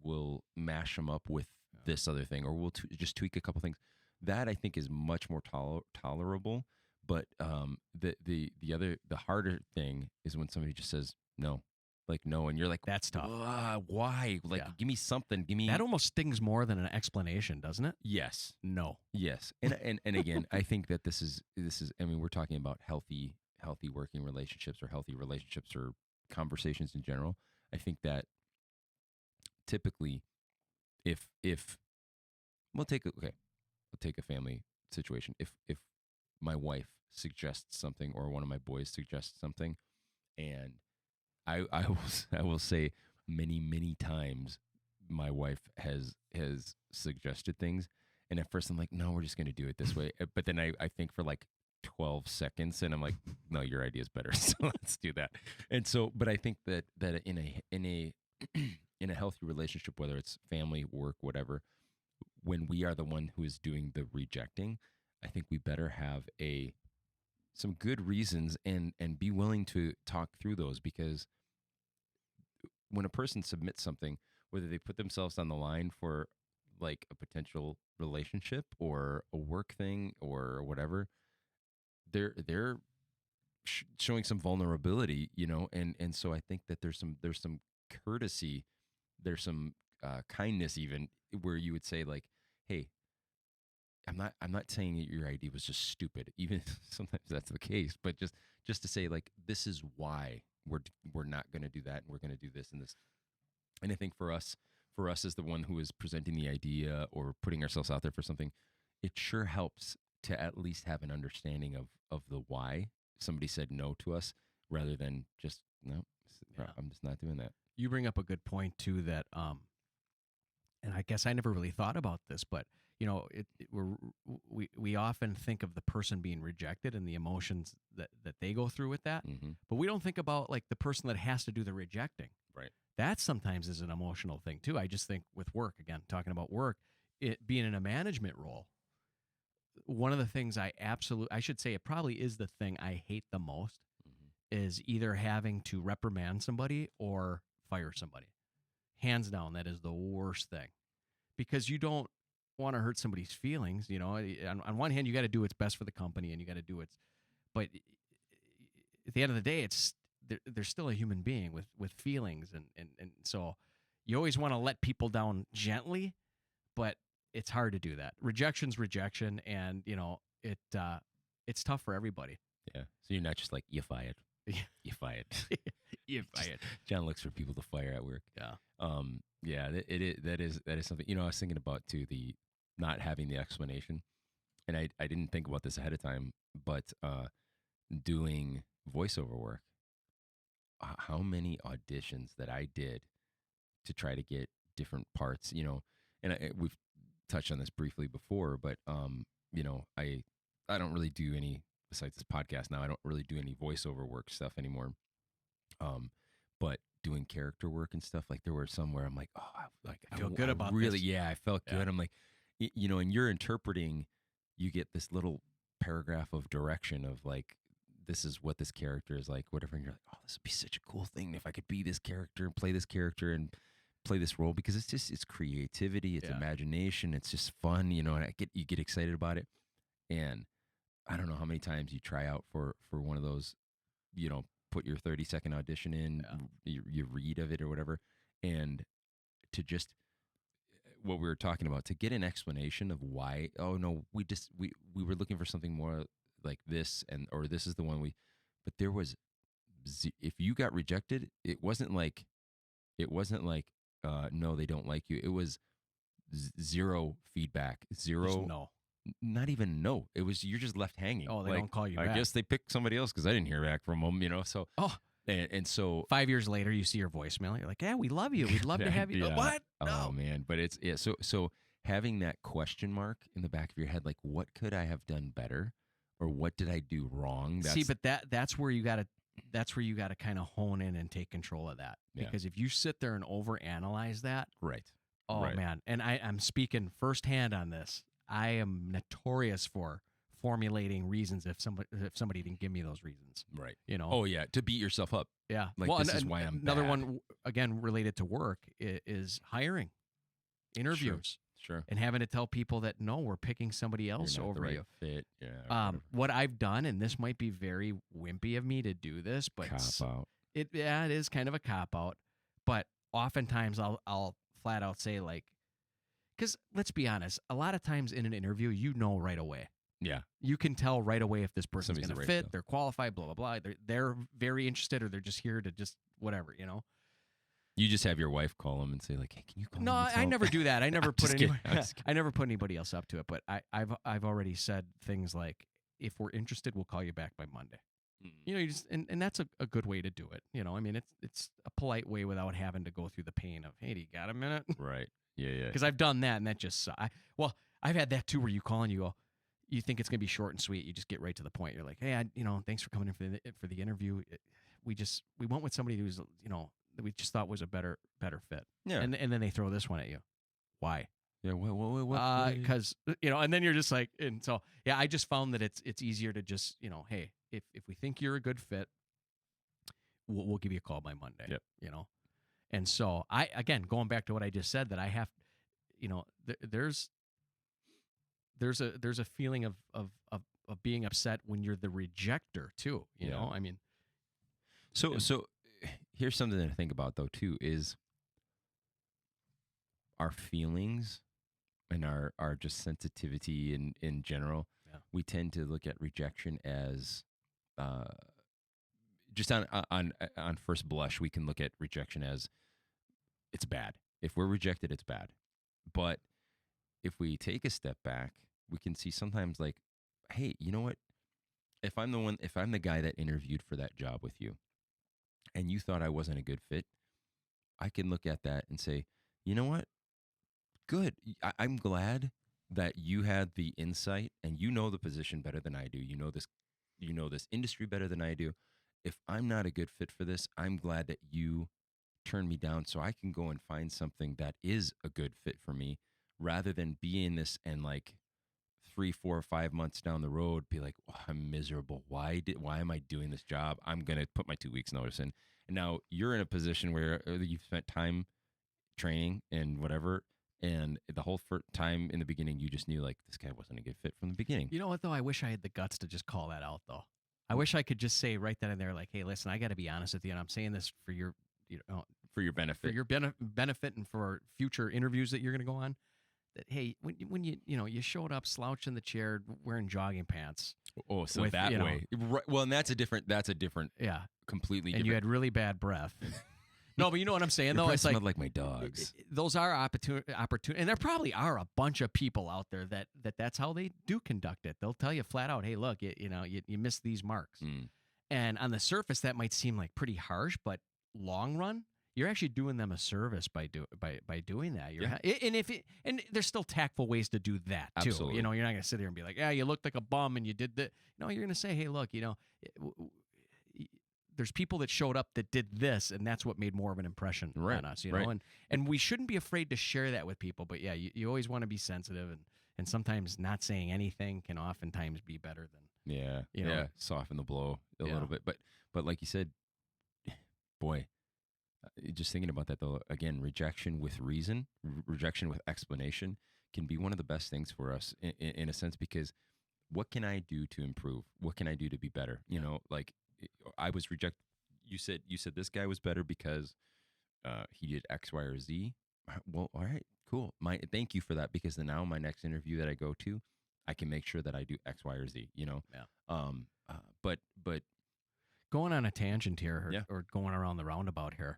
Speaker 1: we'll mash them up with this other thing, or we'll just tweak a couple things. That I think is much more tolerable. But the harder thing is when somebody just says no, like no, and you're like,
Speaker 2: That's tough.
Speaker 1: why? Like,
Speaker 2: Yeah.
Speaker 1: give me something. Give me
Speaker 2: That almost stings more than an explanation, doesn't it?
Speaker 1: yes,
Speaker 2: No.
Speaker 1: yes, and again, I think that this is. I mean, we're talking about healthy working relationships, or healthy relationships, or conversations in general. I think that typically, if we'll take we'll take a family situation. If my wife suggests something, or one of my boys suggests something, and I will say many times my wife has suggested things, and at first I'm like, no, we're just going to do it this way, but then I think for like 12 seconds, and I'm like, no, your idea is better, so let's do that. And so, but I think that in a in a healthy relationship, whether it's family, work, whatever, when we are the one who is doing the rejecting, I think we better have some good reasons, and be willing to talk through those, because when a person submits something, whether they put themselves on the line for like a potential relationship or a work thing or whatever, they're showing some vulnerability, and so I think that there's some courtesy, there's some kindness, even, where you would say like, hey, I'm not saying that your idea was just stupid. Even sometimes that's the case, but just to say like, this is why we're not going to do that, and we're going to do this and this. And I think for us as the one who is presenting the idea or putting ourselves out there for something, it sure helps to at least have an understanding of the why somebody said no to us, rather than just no,
Speaker 2: Yeah.
Speaker 1: I'm just not doing that.
Speaker 2: You bring up a good point too, that and I guess I never really thought about this, but we often think of the person being rejected and the emotions that they go through with that,
Speaker 1: Mm-hmm.
Speaker 2: but we don't think about like the person that has to do the rejecting.
Speaker 1: Right.
Speaker 2: That sometimes is an emotional thing too. I just think with work, again, talking about work, it being in a management role, one of the things I should say it probably is the thing I hate the most,
Speaker 1: Mm-hmm.
Speaker 2: is either having to reprimand somebody or fire somebody. Hands down, that is the worst thing, because you don't want to hurt somebody's feelings. On one hand, you got to do what's best for the company, and you got to do what's, but at the end of the day, they're still a human being with feelings, and so you always want to let people down gently, but it's hard to do that. Rejection's rejection, and it's tough for everybody.
Speaker 1: Yeah. So you're not just like, you fired. You fired.
Speaker 2: You fired.
Speaker 1: John looks for people to fire at work.
Speaker 2: Yeah.
Speaker 1: Yeah. That is something. I was thinking about too, the not having the explanation, and I didn't think about this ahead of time, but doing voiceover work. How many auditions that I did to try to get different parts, and we've touched on this briefly before, but I don't really do any, besides this podcast now, I don't really do any voiceover work stuff anymore. But doing character work and stuff, like there were some where I'm like, oh,
Speaker 2: I feel good about
Speaker 1: really,
Speaker 2: this.
Speaker 1: yeah, I felt good.
Speaker 2: Yeah.
Speaker 1: I'm like, and you're interpreting, you get this little paragraph of direction of like, this is what this character is like, whatever. And you're like, oh, this would be such a cool thing if I could be this character and play this character and play this role, because it's creativity, it's imagination, it's just fun, and you get excited about it. And I don't know how many times you try out for one of those, put your 30-second audition in, you read of it or whatever, and to just what we were talking about, to get an explanation of why. Oh no, we were looking for something more like this, or this is the one but there was, if you got rejected, it wasn't like no, they don't like you. It was zero feedback, zero.
Speaker 2: Just no.
Speaker 1: Not even no. It was, you're just left hanging.
Speaker 2: Oh, they don't call you
Speaker 1: I
Speaker 2: back.
Speaker 1: guess they picked somebody else because I didn't hear back from them. So and so
Speaker 2: 5 years later, you see your voicemail. You're like, yeah, we love you. We'd love to have you.
Speaker 1: Yeah.
Speaker 2: What?
Speaker 1: Oh
Speaker 2: No.
Speaker 1: man, but it's So having that question mark in the back of your head, like, what could I have done better, or what did I do wrong?
Speaker 2: See, but that's where you gotta kind of hone in and take control of that.
Speaker 1: Yeah.
Speaker 2: Because if you sit there and overanalyze that,
Speaker 1: right.
Speaker 2: Oh
Speaker 1: Right.
Speaker 2: man, and I'm speaking firsthand on this. I am notorious for formulating reasons if somebody didn't give me those reasons.
Speaker 1: Right.
Speaker 2: You know.
Speaker 1: Oh yeah, to beat yourself up.
Speaker 2: Yeah.
Speaker 1: Like,
Speaker 2: well,
Speaker 1: this is why I'm
Speaker 2: another
Speaker 1: bad.
Speaker 2: one again related to work is hiring, interviews,
Speaker 1: Sure.
Speaker 2: and having to tell people that no, we're picking somebody else
Speaker 1: You're not
Speaker 2: over
Speaker 1: the right
Speaker 2: you.
Speaker 1: fit. Yeah.
Speaker 2: What I've done, and this might be very wimpy of me to do this, but
Speaker 1: Cop out.
Speaker 2: it is kind of a cop out. But oftentimes I'll flat out say, like, because let's be honest, a lot of times in an interview, you know right away.
Speaker 1: Yeah.
Speaker 2: You can tell right away if this person's
Speaker 1: Somebody's
Speaker 2: going
Speaker 1: the
Speaker 2: to
Speaker 1: right
Speaker 2: fit,
Speaker 1: fit.
Speaker 2: they're qualified, blah, blah, blah. They're very interested, or they're just here to just whatever, you know?
Speaker 1: You just have your wife call them and say, like, hey, can you call
Speaker 2: No,
Speaker 1: him and
Speaker 2: I
Speaker 1: tell
Speaker 2: never do that. I never
Speaker 1: I'm
Speaker 2: put
Speaker 1: just kidding. I'm
Speaker 2: anybody,
Speaker 1: just
Speaker 2: I never put anybody else up to it. But I've already said things like, if we're interested, we'll call you back by Monday. You know, you just and that's a good way to do it. You know, I mean, it's a polite way without having to go through the pain of, hey, do you got a minute?
Speaker 1: Right. Yeah.
Speaker 2: Because I've done that, and that just I've had that too, where you call and you go, you think it's gonna be short and sweet, you just get right to the point. You're like, hey, thanks for coming in for the interview. We went with somebody who's that we just thought was a better fit.
Speaker 1: Yeah.
Speaker 2: And then they throw this one at you. Why?
Speaker 1: Yeah. What?
Speaker 2: Because and then you're just like, and so yeah, I just found that it's easier to just hey, if we think you're a good fit, we'll give you a call by Monday.
Speaker 1: Yep.
Speaker 2: And so again, going back to what I just said, that I have, there's a feeling of being upset when you're the rejecter too. You know, I mean,
Speaker 1: so here's something to think about though too, is our feelings and our just sensitivity in general.
Speaker 2: Yeah.
Speaker 1: We tend to look at rejection as just on first blush, we can look at rejection as it's bad. If we're rejected, it's bad. But if we take a step back, we can see sometimes like, hey, you know what? If I'm the guy that interviewed for that job with you, and you thought I wasn't a good fit, I can look at that and say, you know what? Good. I'm glad that you had the insight and you know the position better than I do. You know this industry better than I do. If I'm not a good fit for this, I'm glad that you turned me down so I can go and find something that is a good fit for me, rather than be in this and like 3, 4, 5 months down the road, be like, oh, I'm miserable. Why am I doing this job? I'm going to put my 2 weeks notice in. And now you're in a position where you've spent time training and whatever. And the whole time in the beginning, you just knew like this guy wasn't a good fit from the beginning.
Speaker 2: You know what though? I wish I had the guts to just call that out though. I wish I could just say right then and there, like, hey, listen, I got to be honest with you, and I'm saying this for your,
Speaker 1: for your benefit,
Speaker 2: benefit, and for future interviews that you're going to go on. That hey, when you showed up slouched in the chair wearing jogging pants.
Speaker 1: Oh, so with, that way, right, well, and that's a different,
Speaker 2: yeah,
Speaker 1: completely.
Speaker 2: And
Speaker 1: different.
Speaker 2: you had really bad breath. No, but you know what I'm saying,
Speaker 1: Your
Speaker 2: though. It's
Speaker 1: like my dogs.
Speaker 2: Those are opportunity, and there probably are a bunch of people out there that's how they do conduct it. They'll tell you flat out, "Hey, look, you missed these marks." And on the surface, that might seem like pretty harsh, but long run, you're actually doing them a service by doing that. And there's still tactful ways to do that too.
Speaker 1: Absolutely.
Speaker 2: You're not going to sit there and be like, "Yeah, you looked like a bum and you did that." No, you're going to say, "Hey, look, there's people that showed up that did this, and that's what made more of an impression on us, know, and we shouldn't be afraid to share that with people. But yeah, you always want to be sensitive, and sometimes not saying anything can oftentimes be better than
Speaker 1: soften the blow a little bit. But like you said, boy, just thinking about that though, again, rejection with reason, rejection with explanation can be one of the best things for us in a sense, because what can I do to improve? What can I do to be better? Like. I was rejected. You said this guy was better because he did X, Y, or Z. Well, all right, cool. Thank you for that, because then now my next interview that I go to, I can make sure that I do X, Y, or Z.
Speaker 2: Yeah.
Speaker 1: But
Speaker 2: going on a tangent here, or
Speaker 1: Yeah.
Speaker 2: going around the roundabout here.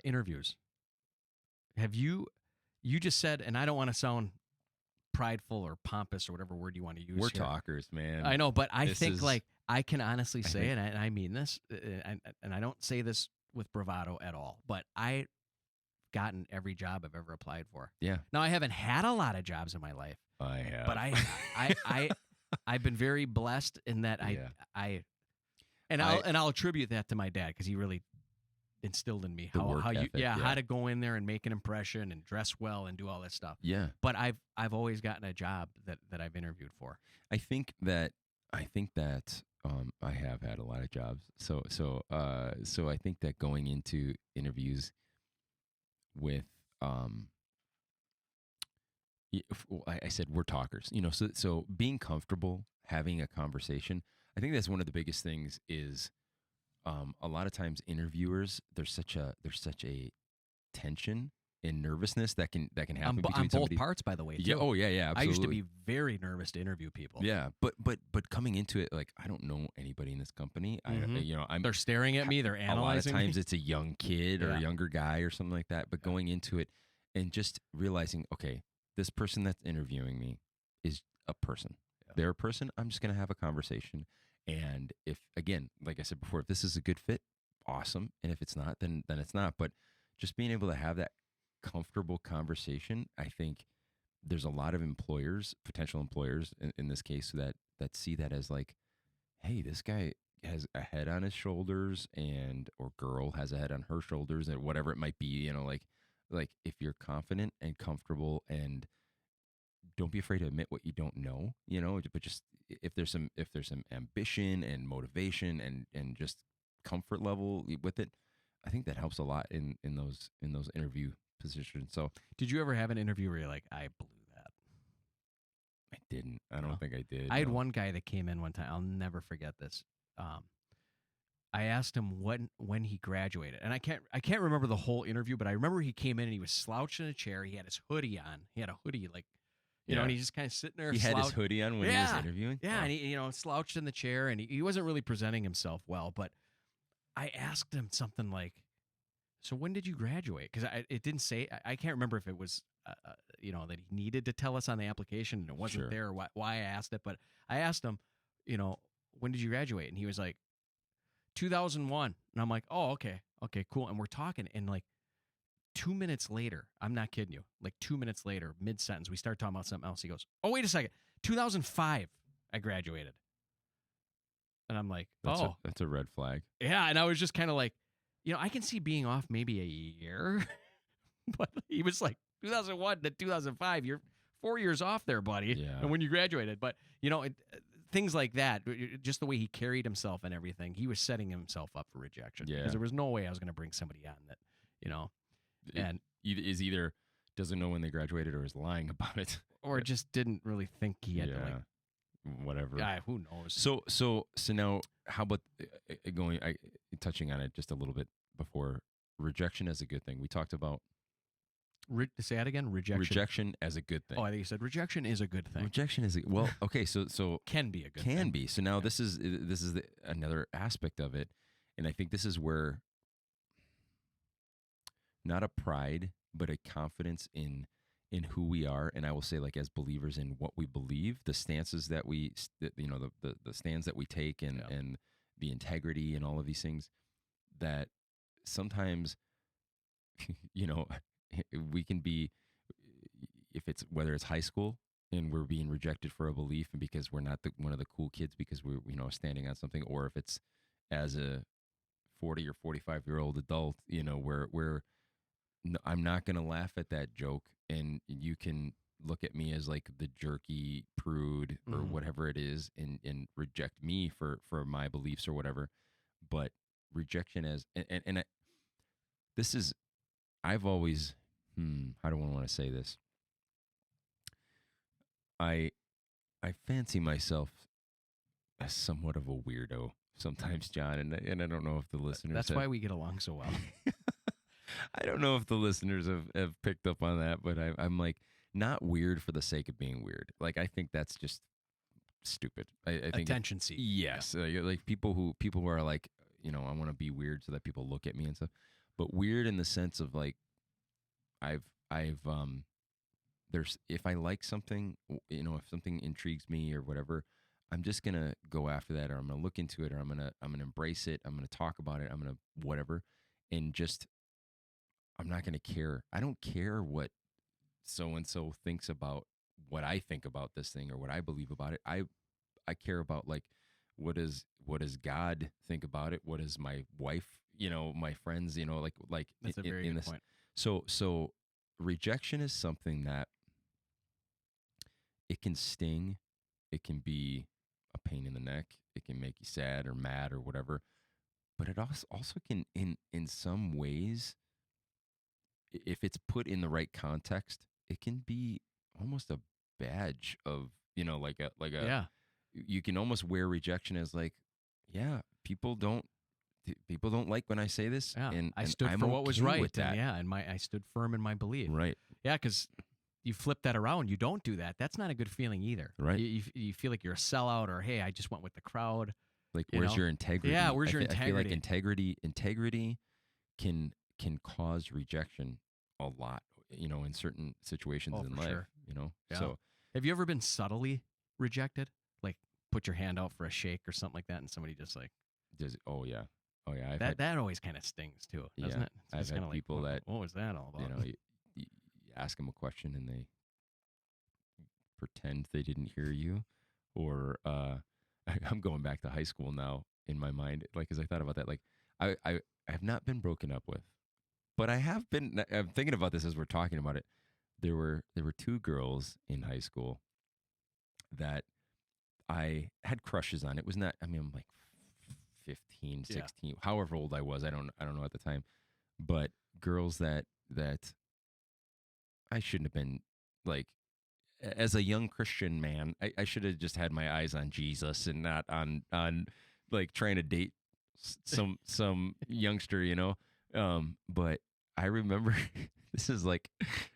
Speaker 2: Interviews. Have you just said, and I don't want to sound prideful or pompous or whatever word you want to use.
Speaker 1: We're
Speaker 2: here.
Speaker 1: talkers, man.
Speaker 2: I know, but I think like I can honestly say, and I mean this, and I don't say this with bravado at all, but I've gotten every job I've ever applied for.
Speaker 1: Yeah.
Speaker 2: Now I haven't had a lot of jobs in my life.
Speaker 1: I have,
Speaker 2: but I've been very blessed in that I'll attribute that to my dad, because he really instilled in me
Speaker 1: The work
Speaker 2: how you
Speaker 1: ethic,
Speaker 2: how
Speaker 1: yeah.
Speaker 2: to go in there and make an impression and dress well and do all that stuff.
Speaker 1: Yeah.
Speaker 2: But I've always gotten a job that I've interviewed for.
Speaker 1: I think that I have had a lot of jobs. So I think that going into interviews with I said we're talkers, so being comfortable having a conversation. I think that's one of the biggest things is a lot of times interviewers there's such a tension and nervousness that can happen
Speaker 2: On
Speaker 1: between
Speaker 2: both
Speaker 1: somebody.
Speaker 2: parts, by the way.
Speaker 1: Yeah.
Speaker 2: Too.
Speaker 1: Oh yeah. Yeah.
Speaker 2: I used to
Speaker 1: Absolutely.
Speaker 2: be very nervous to interview people.
Speaker 1: Yeah. But coming into it, like I don't know anybody in this company.
Speaker 2: Mhm.
Speaker 1: I'm
Speaker 2: They're staring at me. They're
Speaker 1: a lot of
Speaker 2: analyzing
Speaker 1: times
Speaker 2: me.
Speaker 1: it's a young kid or
Speaker 2: Yeah.
Speaker 1: a younger guy or something like that. But
Speaker 2: Yeah.
Speaker 1: going into it and just realizing, okay, this person that's interviewing me is a person.
Speaker 2: Yeah.
Speaker 1: They're a person. I'm just going to have a conversation. And if, again, like I said before, if this is a good fit, awesome. And if it's not, then it's not. But just being able to have that comfortable conversation, I think there's a lot of employers, potential employers in this case, that see that as like, hey, this guy has a head on his shoulders and or girl has a head on her shoulders and whatever it might be, like if you're confident and comfortable and don't be afraid to admit what you don't know, but just if there's some ambition and motivation and just comfort level with it, I think that helps a lot in those interview positions. So
Speaker 2: Did you ever have an interview where you're like, I blew that?
Speaker 1: I didn't. I don't
Speaker 2: No.
Speaker 1: think I did.
Speaker 2: I had
Speaker 1: no.
Speaker 2: one guy that came in one time. I'll never forget this. I asked him when he graduated, and I can't remember the whole interview, but I remember he came in and he was slouched in a chair. He had his hoodie on. He had a hoodie, like,
Speaker 1: Yeah.
Speaker 2: and he's just kind of sitting there.
Speaker 1: He had his hoodie on when he was interviewing.
Speaker 2: Yeah,
Speaker 1: Wow.
Speaker 2: and he slouched in the chair, and he wasn't really presenting himself well. But I asked him something like, "So when did you graduate?" Because it didn't say. I can't remember if it was that he needed to tell us on the application and it wasn't
Speaker 1: Sure.
Speaker 2: there. Why I asked it, but I asked him, when did you graduate? And he was like, 2001. And I'm like, oh, okay, cool. And we're talking, and like 2 minutes later, I'm not kidding you, like 2 minutes later, mid sentence, we start talking about something else. He goes, oh, wait a second, 2005, I graduated. And I'm like,
Speaker 1: That's a red flag.
Speaker 2: yeah. And I was just kind of like, I can see being off maybe a year, but he was like 2001 to 2005. You're 4 years off there, buddy.
Speaker 1: Yeah.
Speaker 2: And when you graduated, but things like that, just the way he carried himself and everything, he was setting himself up for rejection.
Speaker 1: Yeah.
Speaker 2: Because there was no way I was going to bring somebody on that, and
Speaker 1: Is either doesn't know when they graduated or is lying about it,
Speaker 2: or just didn't really think he had to like.
Speaker 1: whatever.
Speaker 2: Yeah, who knows?
Speaker 1: So now, how about touching on it just a little bit before? Rejection as a good thing. We talked about
Speaker 2: Say that again. Rejection.
Speaker 1: rejection as a good thing.
Speaker 2: Oh, I think you said rejection is a good thing.
Speaker 1: Rejection is well, okay. So
Speaker 2: Can be a good
Speaker 1: can
Speaker 2: thing.
Speaker 1: be. So now this is another aspect of it, and I think this is where not a pride, but a confidence in who we are, and I will say, like, as believers in what we believe, the stances that the stands that we take, and
Speaker 2: Yeah.
Speaker 1: and the integrity and all of these things, that sometimes we can be, if it's whether it's high school and we're being rejected for a belief and because we're not one of the cool kids because we're standing on something, or if it's as a 40 or 45-year-old adult, where I'm not going to laugh at that joke, and you can look at me as like the jerky prude or
Speaker 2: Mhm.
Speaker 1: whatever it is, and reject me for my beliefs or whatever. But rejection as this is, I've always how do I want to say this? I fancy myself as somewhat of a weirdo sometimes, John, and I don't know if the listeners.
Speaker 2: That's why we get along so well.
Speaker 1: I don't know if the listeners have picked up on that, but I'm like, not weird for the sake of being weird. Like, I think that's just stupid. I think
Speaker 2: Attention seeking.
Speaker 1: yes, like people who are like, I want to be weird so that people look at me and stuff. But weird in the sense of like, I've there's, if I like something, if something intrigues me or whatever, I'm just gonna go after that, or I'm gonna look into it, or I'm gonna embrace it. I'm gonna talk about it. I'm gonna whatever, and just, I'm not gonna care. I don't care what so and so thinks about what I think about this thing or what I believe about it. I care about, like, what does God think about it? What does my wife, my friends, like
Speaker 2: That's a very
Speaker 1: in
Speaker 2: good
Speaker 1: this.
Speaker 2: point.
Speaker 1: So rejection is something that it can sting, it can be a pain in the neck, it can make you sad or mad or whatever, but it also can in some ways, if it's put in the right context, it can be almost a badge of, like a
Speaker 2: Yeah.
Speaker 1: you can almost wear rejection as like, yeah, people don't like when I say this,
Speaker 2: Yeah. I
Speaker 1: and
Speaker 2: stood
Speaker 1: I'm
Speaker 2: for what was
Speaker 1: okay
Speaker 2: right.
Speaker 1: with
Speaker 2: And
Speaker 1: that.
Speaker 2: yeah, and I stood firm in my belief.
Speaker 1: Right.
Speaker 2: Yeah, because you flip that around, you don't do that. That's not a good feeling either.
Speaker 1: Right.
Speaker 2: You feel like you're a sellout, or hey, I just went with the crowd.
Speaker 1: Like,
Speaker 2: You
Speaker 1: where's
Speaker 2: know?
Speaker 1: your integrity?
Speaker 2: Yeah, where's your
Speaker 1: I feel like
Speaker 2: integrity?
Speaker 1: integrity can cause rejection a lot, in certain situations
Speaker 2: Oh,
Speaker 1: in
Speaker 2: for
Speaker 1: life,
Speaker 2: sure. Yeah.
Speaker 1: So
Speaker 2: Have you ever been subtly rejected? Like put your hand out for a shake or something like that, and somebody just like
Speaker 1: oh yeah, oh yeah,
Speaker 2: that always kind of stings too, doesn't
Speaker 1: yeah,
Speaker 2: it? It's
Speaker 1: I've
Speaker 2: just kind
Speaker 1: had
Speaker 2: of like,
Speaker 1: people that,
Speaker 2: what was that all about?
Speaker 1: you ask them a question and they pretend they didn't hear you, or I'm going back to high school now in my mind, like, as I thought about that, like, I have not been broken up with, but I have been. I'm thinking about this as we're talking about it. There were two girls in high school that I had crushes on. It was not. I mean, I'm like 15,
Speaker 2: Yeah.
Speaker 1: 16, however old I was. I don't know at the time, but girls that I shouldn't have been, like, as a young Christian man, I should have just had my eyes on Jesus and not on like trying to date some youngster, But I remember this is like,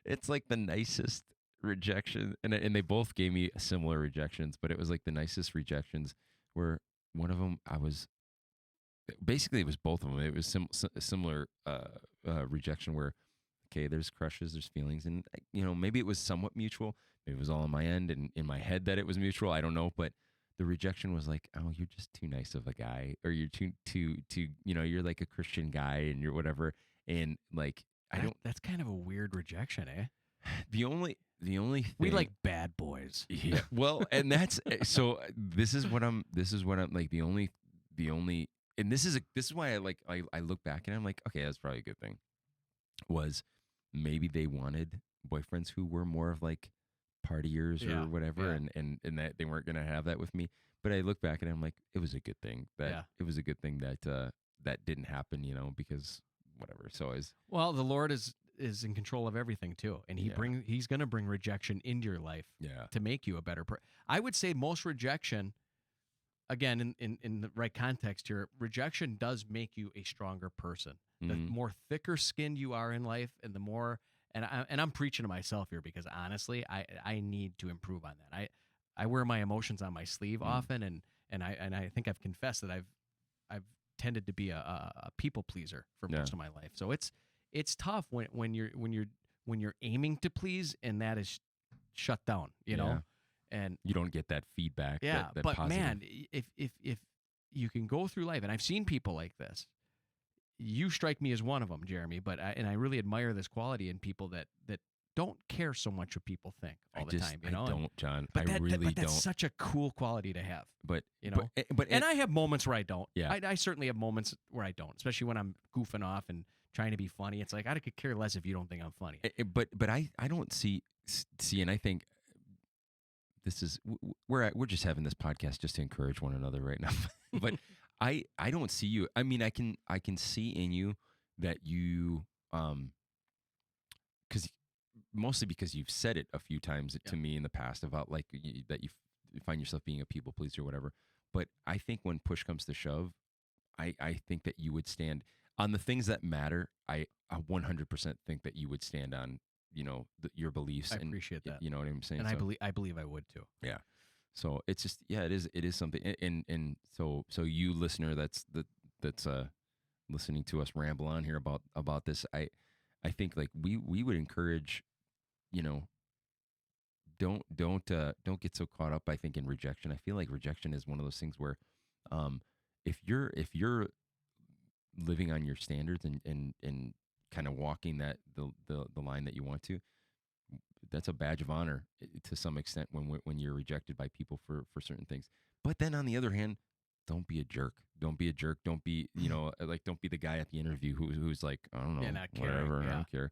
Speaker 1: it's like the nicest rejection, and they both gave me similar rejections, but it was like the nicest rejections. Where one of them, I was basically, it was both of them. It was similar rejection where, okay, there's crushes, there's feelings, and maybe it was somewhat mutual. Maybe it was all on my end and in my head that it was mutual. I don't know, but the rejection was like, oh, you're just too nice of a guy, or you're too, you're like a Christian guy, and you're whatever. And like, I don't.
Speaker 2: That's kind of a weird rejection, eh?
Speaker 1: The only thing
Speaker 2: We like bad boys.
Speaker 1: yeah. Well, and that's so. This is what I'm. This is what I'm like. The only, and this is why I look back and I'm like, okay, that's probably a good thing. Was maybe they wanted boyfriends who were more of like partiers
Speaker 2: Yeah,
Speaker 1: or whatever,
Speaker 2: yeah.
Speaker 1: and that they weren't gonna have that with me. But I look back and I'm like, it was a good thing that
Speaker 2: Yeah.
Speaker 1: it was a good thing that didn't happen, because whatever. So
Speaker 2: Well, the Lord is in control of everything too, and
Speaker 1: Yeah.
Speaker 2: he's going to bring rejection into your life
Speaker 1: yeah,
Speaker 2: to make you a better person. I would say most rejection, again, in the right context here, rejection does make you a stronger person. The
Speaker 1: Mhm.
Speaker 2: more thicker skinned you are in life, and the more, and I'm preaching to myself here because honestly, I need to improve on that. I wear my emotions on my sleeve
Speaker 1: Mm.
Speaker 2: often, and I think I've confessed that I've tended to be a people pleaser for
Speaker 1: Yeah.
Speaker 2: most of my life. So it's tough when you're aiming to please and that is shut down,
Speaker 1: Yeah.
Speaker 2: and
Speaker 1: You don't get that feedback.
Speaker 2: yeah,
Speaker 1: that
Speaker 2: but
Speaker 1: positive.
Speaker 2: man, if you can go through life, and I've seen people like this, you strike me as one of them, Jeremy. But I really admire this quality in people that don't care so much what people think all the time.
Speaker 1: I don't, John.
Speaker 2: But
Speaker 1: I really
Speaker 2: but that's
Speaker 1: don't.
Speaker 2: such a cool quality to have.
Speaker 1: But
Speaker 2: But and I have moments where I don't.
Speaker 1: Yeah.
Speaker 2: I certainly have moments where I don't, especially when I'm goofing off and trying to be funny. It's like I could care less if you don't think I'm funny.
Speaker 1: but I don't see, and I think this is we're just having this podcast just to encourage one another right now. But I don't see you. I mean, I can see in you that you because mostly because you've said it a few times to me in the past about like that you find yourself being a people pleaser or whatever. But I think when push comes to shove, I think that you would stand on the things that matter. I 100% think that you would stand on, your beliefs.
Speaker 2: I
Speaker 1: and
Speaker 2: appreciate that.
Speaker 1: You know what I'm saying?
Speaker 2: And
Speaker 1: So,
Speaker 2: I believe I would too.
Speaker 1: yeah. So it's just, yeah, it is something. And so you listener that's listening to us ramble on here about this, I think like we would encourage, don't get so caught up, I think, in rejection. I feel like rejection is one of those things where if you're living on your standards and kind of walking the line that you want to, that's a badge of honor to some extent when you're rejected by people for certain things. But then on the other hand, don't be a jerk. don't be a jerk. Don't be, like, don't be the guy at the interview who's like, I don't know,
Speaker 2: Yeah, not caring,
Speaker 1: whatever. I
Speaker 2: yeah.
Speaker 1: don't care.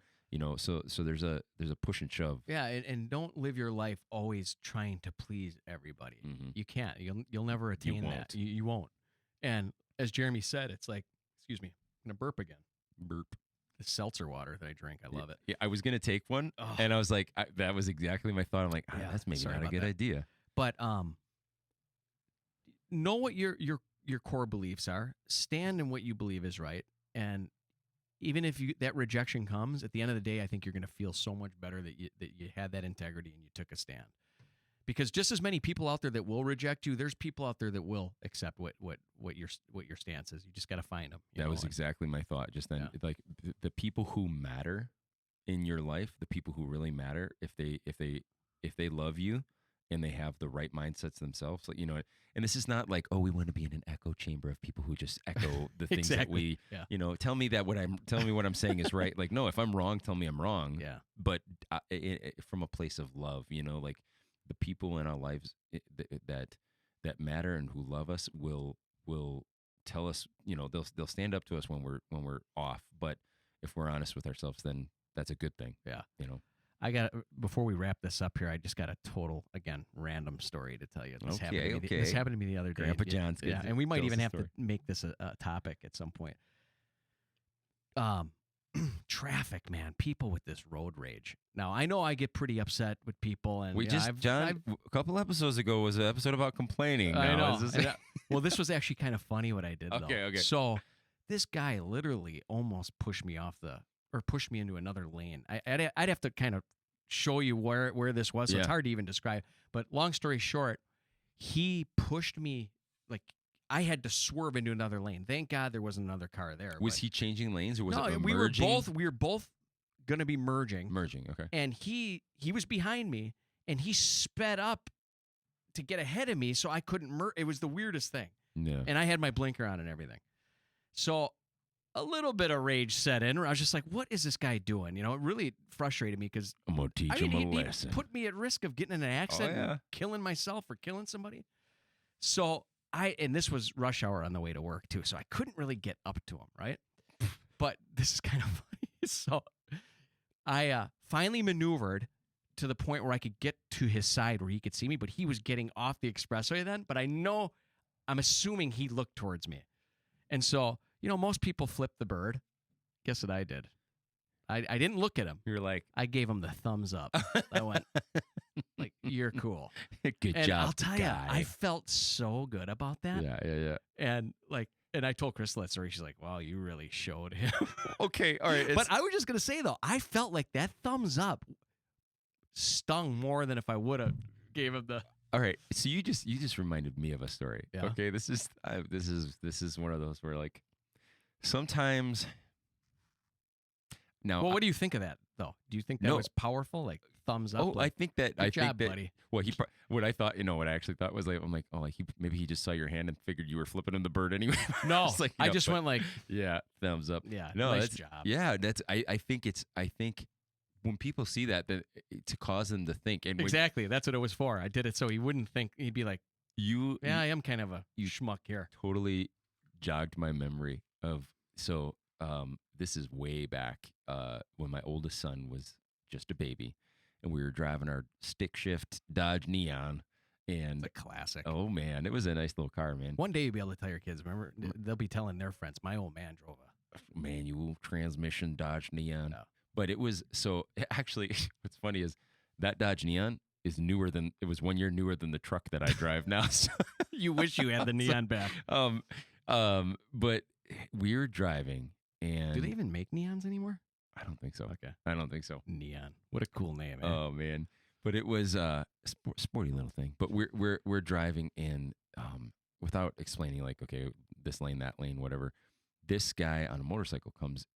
Speaker 1: So there's a push and shove.
Speaker 2: Yeah, and don't live your life always trying to please everybody.
Speaker 1: Mhm.
Speaker 2: You can't. You'll never attain that.
Speaker 1: won't.
Speaker 2: You won't. And as Jeremy said, it's like, excuse me, I'm gonna burp again.
Speaker 1: Burp.
Speaker 2: The seltzer water that I drink, I love it.
Speaker 1: Yeah, I was gonna take one,
Speaker 2: Oh.
Speaker 1: and I was like, that was exactly my thought. I'm like,
Speaker 2: Yeah,
Speaker 1: that's maybe
Speaker 2: sorry
Speaker 1: not a
Speaker 2: about
Speaker 1: good
Speaker 2: that.
Speaker 1: idea.
Speaker 2: But know what your core beliefs are. Stand in what you believe is right, and even if that rejection comes, at the end of the day, I think you're going to feel so much better that you had that integrity and you took a stand. Because just as many people out there that will reject you, there's people out there that will accept what your stance is. You just got to find them.
Speaker 1: That was exactly my thought just then.
Speaker 2: Yeah.
Speaker 1: Like the people who matter in your life, the people who really matter, if they love you and they have the right mindsets themselves, like, and this is not like, oh, we want to be in an echo chamber of people who just echo the things that we, tell me what I'm saying is right. Like, no, if I'm wrong, tell me I'm wrong.
Speaker 2: Yeah.
Speaker 1: But from a place of love, like the people in our lives that matter and who love us will tell us, they'll stand up to us when we're off. But if we're honest with ourselves, then that's a good thing.
Speaker 2: Yeah.
Speaker 1: I
Speaker 2: got, before we wrap this up here, I just got a total, again, random story to tell you. This happened to me the other day.
Speaker 1: Grandpa John's good.
Speaker 2: Yeah, and we might even have to make this a topic at some point. Traffic, man. People with this road rage. Now, I know I get pretty upset with people, and
Speaker 1: John, a couple episodes ago was an episode about complaining.
Speaker 2: I know. Well, this was actually kind of funny what I did.
Speaker 1: Okay.
Speaker 2: So this guy literally almost pushed me into another lane. I'd have to kind of show you where this was. So It's hard to even describe. But long story short, he pushed me, like, I had to swerve into another lane. Thank God there wasn't another car there.
Speaker 1: Was he changing lanes, or was it
Speaker 2: we
Speaker 1: merging?
Speaker 2: we were both going to be merging.
Speaker 1: Merging, okay.
Speaker 2: And he was behind me, and he sped up to get ahead of me, so I couldn't merge. It was the weirdest thing.
Speaker 1: Yeah.
Speaker 2: And I had my blinker on and everything. So a little bit of rage set in, where I was just like, what is this guy doing? It really frustrated me because
Speaker 1: I'm going to teach him a lesson.
Speaker 2: He put me at risk of getting in an accident, and killing myself or killing somebody. So and this was rush hour on the way to work too, so I couldn't really get up to him, right? But this is kind of funny. So I finally maneuvered to the point where I could get to his side where he could see me, but he was getting off the expressway then. But I'm assuming he looked towards me. And so, most people flip the bird. Guess what I did? I didn't look at him.
Speaker 1: You're like,
Speaker 2: I gave him the thumbs up. I went, like, you're cool.
Speaker 1: Good
Speaker 2: and
Speaker 1: job,
Speaker 2: I'll tell you, I felt so good about that.
Speaker 1: Yeah.
Speaker 2: And I told Chris that story. She's like, wow, you really showed him.
Speaker 1: Okay, all right.
Speaker 2: But I was just going to say, though, I felt like that thumbs up stung more than if I would have gave him the...
Speaker 1: All right, so you just reminded me of a story.
Speaker 2: Yeah.
Speaker 1: Okay, this is one of those where, like, sometimes... Now,
Speaker 2: well, what do you think of that, though? Do you think that was powerful, like thumbs up?
Speaker 1: I think that.
Speaker 2: Good job, buddy.
Speaker 1: Well, what I thought, what I actually thought was, like, I'm like, oh, like maybe he just saw your hand and figured you were flipping him the bird anyway.
Speaker 2: No, I just went like,
Speaker 1: yeah, thumbs up.
Speaker 2: Yeah,
Speaker 1: no,
Speaker 2: nice job.
Speaker 1: Yeah, I think when people see that to cause them to think, and
Speaker 2: exactly, that's what it was for. I did it so he wouldn't think. He'd be like, I am kind of a schmuck here.
Speaker 1: Totally jogged my memory of this is way back when my oldest son was just a baby, and we were driving our stick shift Dodge Neon. And
Speaker 2: it's a classic.
Speaker 1: Oh, man. It was a nice little car, man.
Speaker 2: One day you'll be able to tell your kids, remember? They'll be telling their friends, my old man drove a
Speaker 1: manual transmission Dodge Neon.
Speaker 2: Yeah.
Speaker 1: But it was, actually, what's funny is that Dodge Neon is newer than, it was 1 year newer than the truck that I drive now. So,
Speaker 2: you wish you had the Neon back.
Speaker 1: But we were driving, and...
Speaker 2: Do they even make Neons anymore?
Speaker 1: I don't think so.
Speaker 2: Okay.
Speaker 1: I don't think so.
Speaker 2: Neon. What a cool name, man.
Speaker 1: Oh, man. But it was a sporty little thing. But we're driving, and without explaining, like, okay, this lane, that lane, whatever, this guy on a motorcycle comes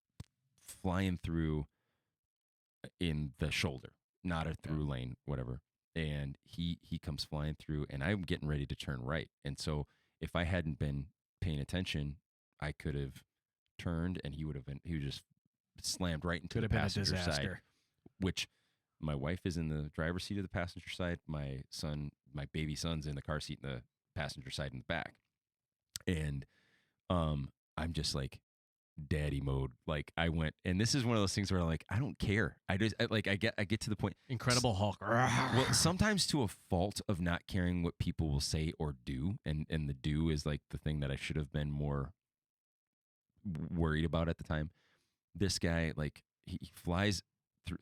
Speaker 1: flying through in the shoulder, not a through lane, whatever. And he comes flying through, and I'm getting ready to turn right. And so if I hadn't been paying attention, I could have turned, and he would just slammed right into the passenger side, which my wife is in the driver's seat of the passenger side. My baby son's in the car seat in the passenger side in the back. And I'm just like daddy mode. Like I went, and this is one of those things where I'm like, I don't care. I get to the point.
Speaker 2: Incredible Hulk.
Speaker 1: Well, sometimes to a fault of not caring what people will say or do, and the do is like the thing that I should have been more worried about at the time. This guy, like, he flies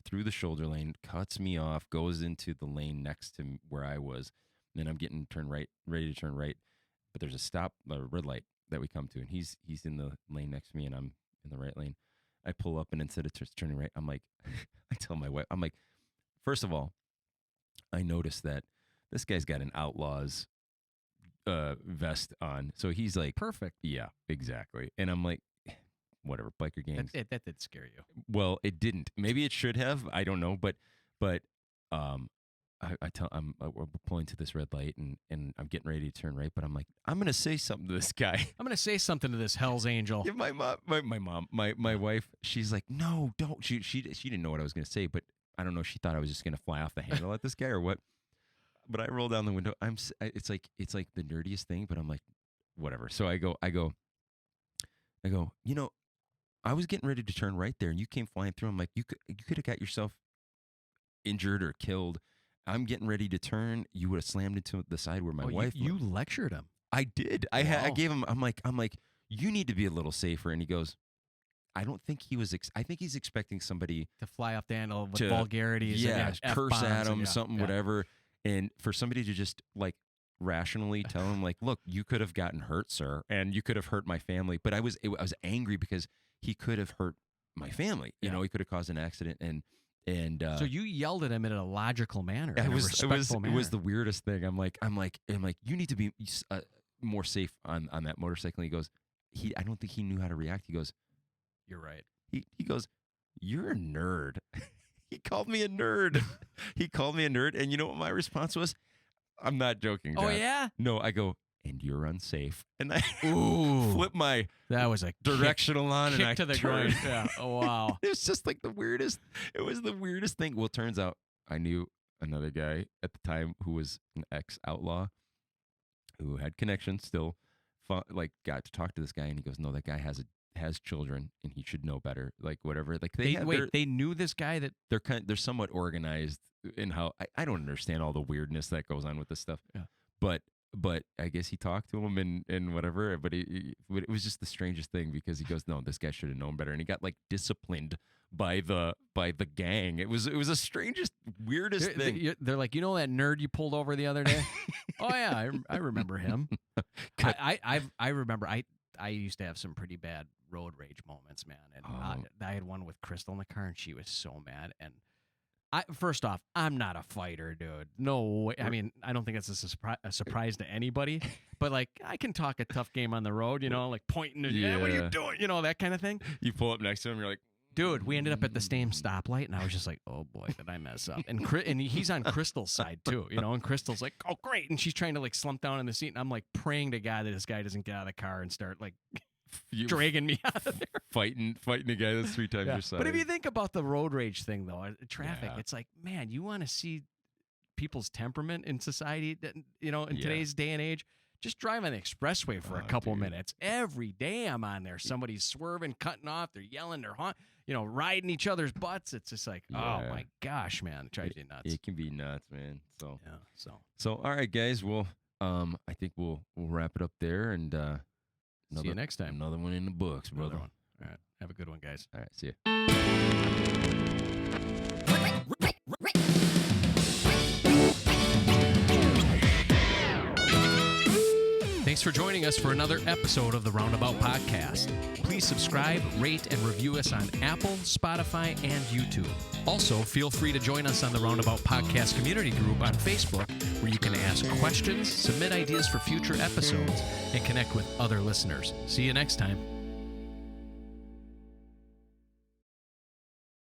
Speaker 1: through the shoulder lane, cuts me off, goes into the lane next to where I was, and then I'm getting ready to turn right, but there's a red light that we come to, and he's in the lane next to me, and I'm in the right lane. I pull up, and instead of turning right, I'm like, I tell my wife, I'm like, first of all, I noticed that this guy's got an Outlaws vest on, so he's like,
Speaker 2: perfect.
Speaker 1: yeah, exactly. And I'm like, whatever, biker gangs.
Speaker 2: That did scare you.
Speaker 1: Well, it didn't. Maybe it should have. I don't know, but I'm pulling to this red light, and I'm getting ready to turn right, but I'm like, I'm gonna say something to this guy.
Speaker 2: I'm gonna say something to this Hell's Angel.
Speaker 1: Yeah, my wife, she's like, no, don't. She didn't know what I was gonna say, but I don't know. She thought I was just gonna fly off the handle at this guy or what. But I roll down the window. It's like the nerdiest thing, but I'm like, whatever. So I go. You know, I was getting ready to turn right there, and you came flying through. I'm like, you could have got yourself injured or killed. I'm getting ready to turn. You would have slammed into the side where my wife.
Speaker 2: You lectured him.
Speaker 1: I did.
Speaker 2: Wow.
Speaker 1: I gave him. I'm like, you need to be a little safer. And he goes, I don't think he was. I think he's expecting somebody
Speaker 2: to fly off the handle with vulgarities.
Speaker 1: Yeah,
Speaker 2: and
Speaker 1: curse at him,
Speaker 2: and
Speaker 1: whatever. And for somebody to just like rationally tell him, like, look, you could have gotten hurt, sir, and you could have hurt my family. But I was angry because he could have hurt my family. You know, he could have caused an accident. And
Speaker 2: so you yelled at him in a logical manner.
Speaker 1: It was the weirdest thing. I'm like, you need to be more safe on that motorcycle. And he goes, I don't think he knew how to react. He goes,
Speaker 2: you're right.
Speaker 1: He goes, you're a nerd. He called me a nerd. He called me a nerd. And you know what my response was? I'm not joking.
Speaker 2: Oh,
Speaker 1: John.
Speaker 2: yeah?
Speaker 1: No, I go, and you're unsafe. And I flip my
Speaker 2: that was a
Speaker 1: directional
Speaker 2: kick,
Speaker 1: on,
Speaker 2: kick
Speaker 1: and I
Speaker 2: to the
Speaker 1: turned.
Speaker 2: ground. Yeah. Oh, wow.
Speaker 1: It was just like the weirdest. It was the weirdest thing. Well, it turns out I knew another guy at the time who was an ex-outlaw who had connections still, got to talk to this guy, and he goes, no, that guy has children, and he should know better. Like, whatever. Like
Speaker 2: they knew this guy that
Speaker 1: they're somewhat organized in how I don't understand all the weirdness that goes on with this stuff.
Speaker 2: Yeah.
Speaker 1: But I guess he talked to him and whatever. But it was just the strangest thing because he goes, no, this guy should have known better, and he got like disciplined by the gang. It was the strangest, weirdest thing.
Speaker 2: They're like, you know that nerd you pulled over the other day? Oh yeah, I remember him. I remember I used to have some pretty bad road rage moments, man. And I had one with Crystal in the car, and she was so mad. And first off, I'm not a fighter, dude. No way. I mean, I don't think it's a surprise to anybody. But like, I can talk a tough game on the road, you know, like pointing to, yeah, what are you doing? You know, that kind of thing.
Speaker 1: You pull up next to him, you're like,
Speaker 2: dude, we ended up at the same stoplight, and I was just like, oh boy, did I mess up? And he's on Crystal's side too, you know, and Crystal's like, oh great, and she's trying to like slump down in the seat, and I'm like praying to God that this guy doesn't get out of the car and start like dragging me out of there.
Speaker 1: Fighting a guy that's 3 times your size.
Speaker 2: But if you think about the road rage thing, though, traffic, it's like, man, you want to see people's temperament in society, you know, in today's day and age. Just drive on the expressway for a couple minutes. Every day I'm on there. Somebody's swerving, cutting off. They're yelling. They're riding each other's butts. It's just like, oh my gosh, man, it drives you nuts.
Speaker 1: It can be nuts, man. So
Speaker 2: yeah.
Speaker 1: So all right, guys. Well, I think we'll wrap it up there, and
Speaker 2: see you next time.
Speaker 1: Another one in the books, brother.
Speaker 2: Another one. All right. Have a good one, guys.
Speaker 1: All right. See ya.
Speaker 2: Thanks for joining us for another episode of the Roundabout Podcast. Please subscribe, rate, and review us on Apple, Spotify, and YouTube. Also, feel free to join us on the Roundabout Podcast community group on Facebook, where you can ask questions, submit ideas for future episodes, and connect with other listeners. See you next time.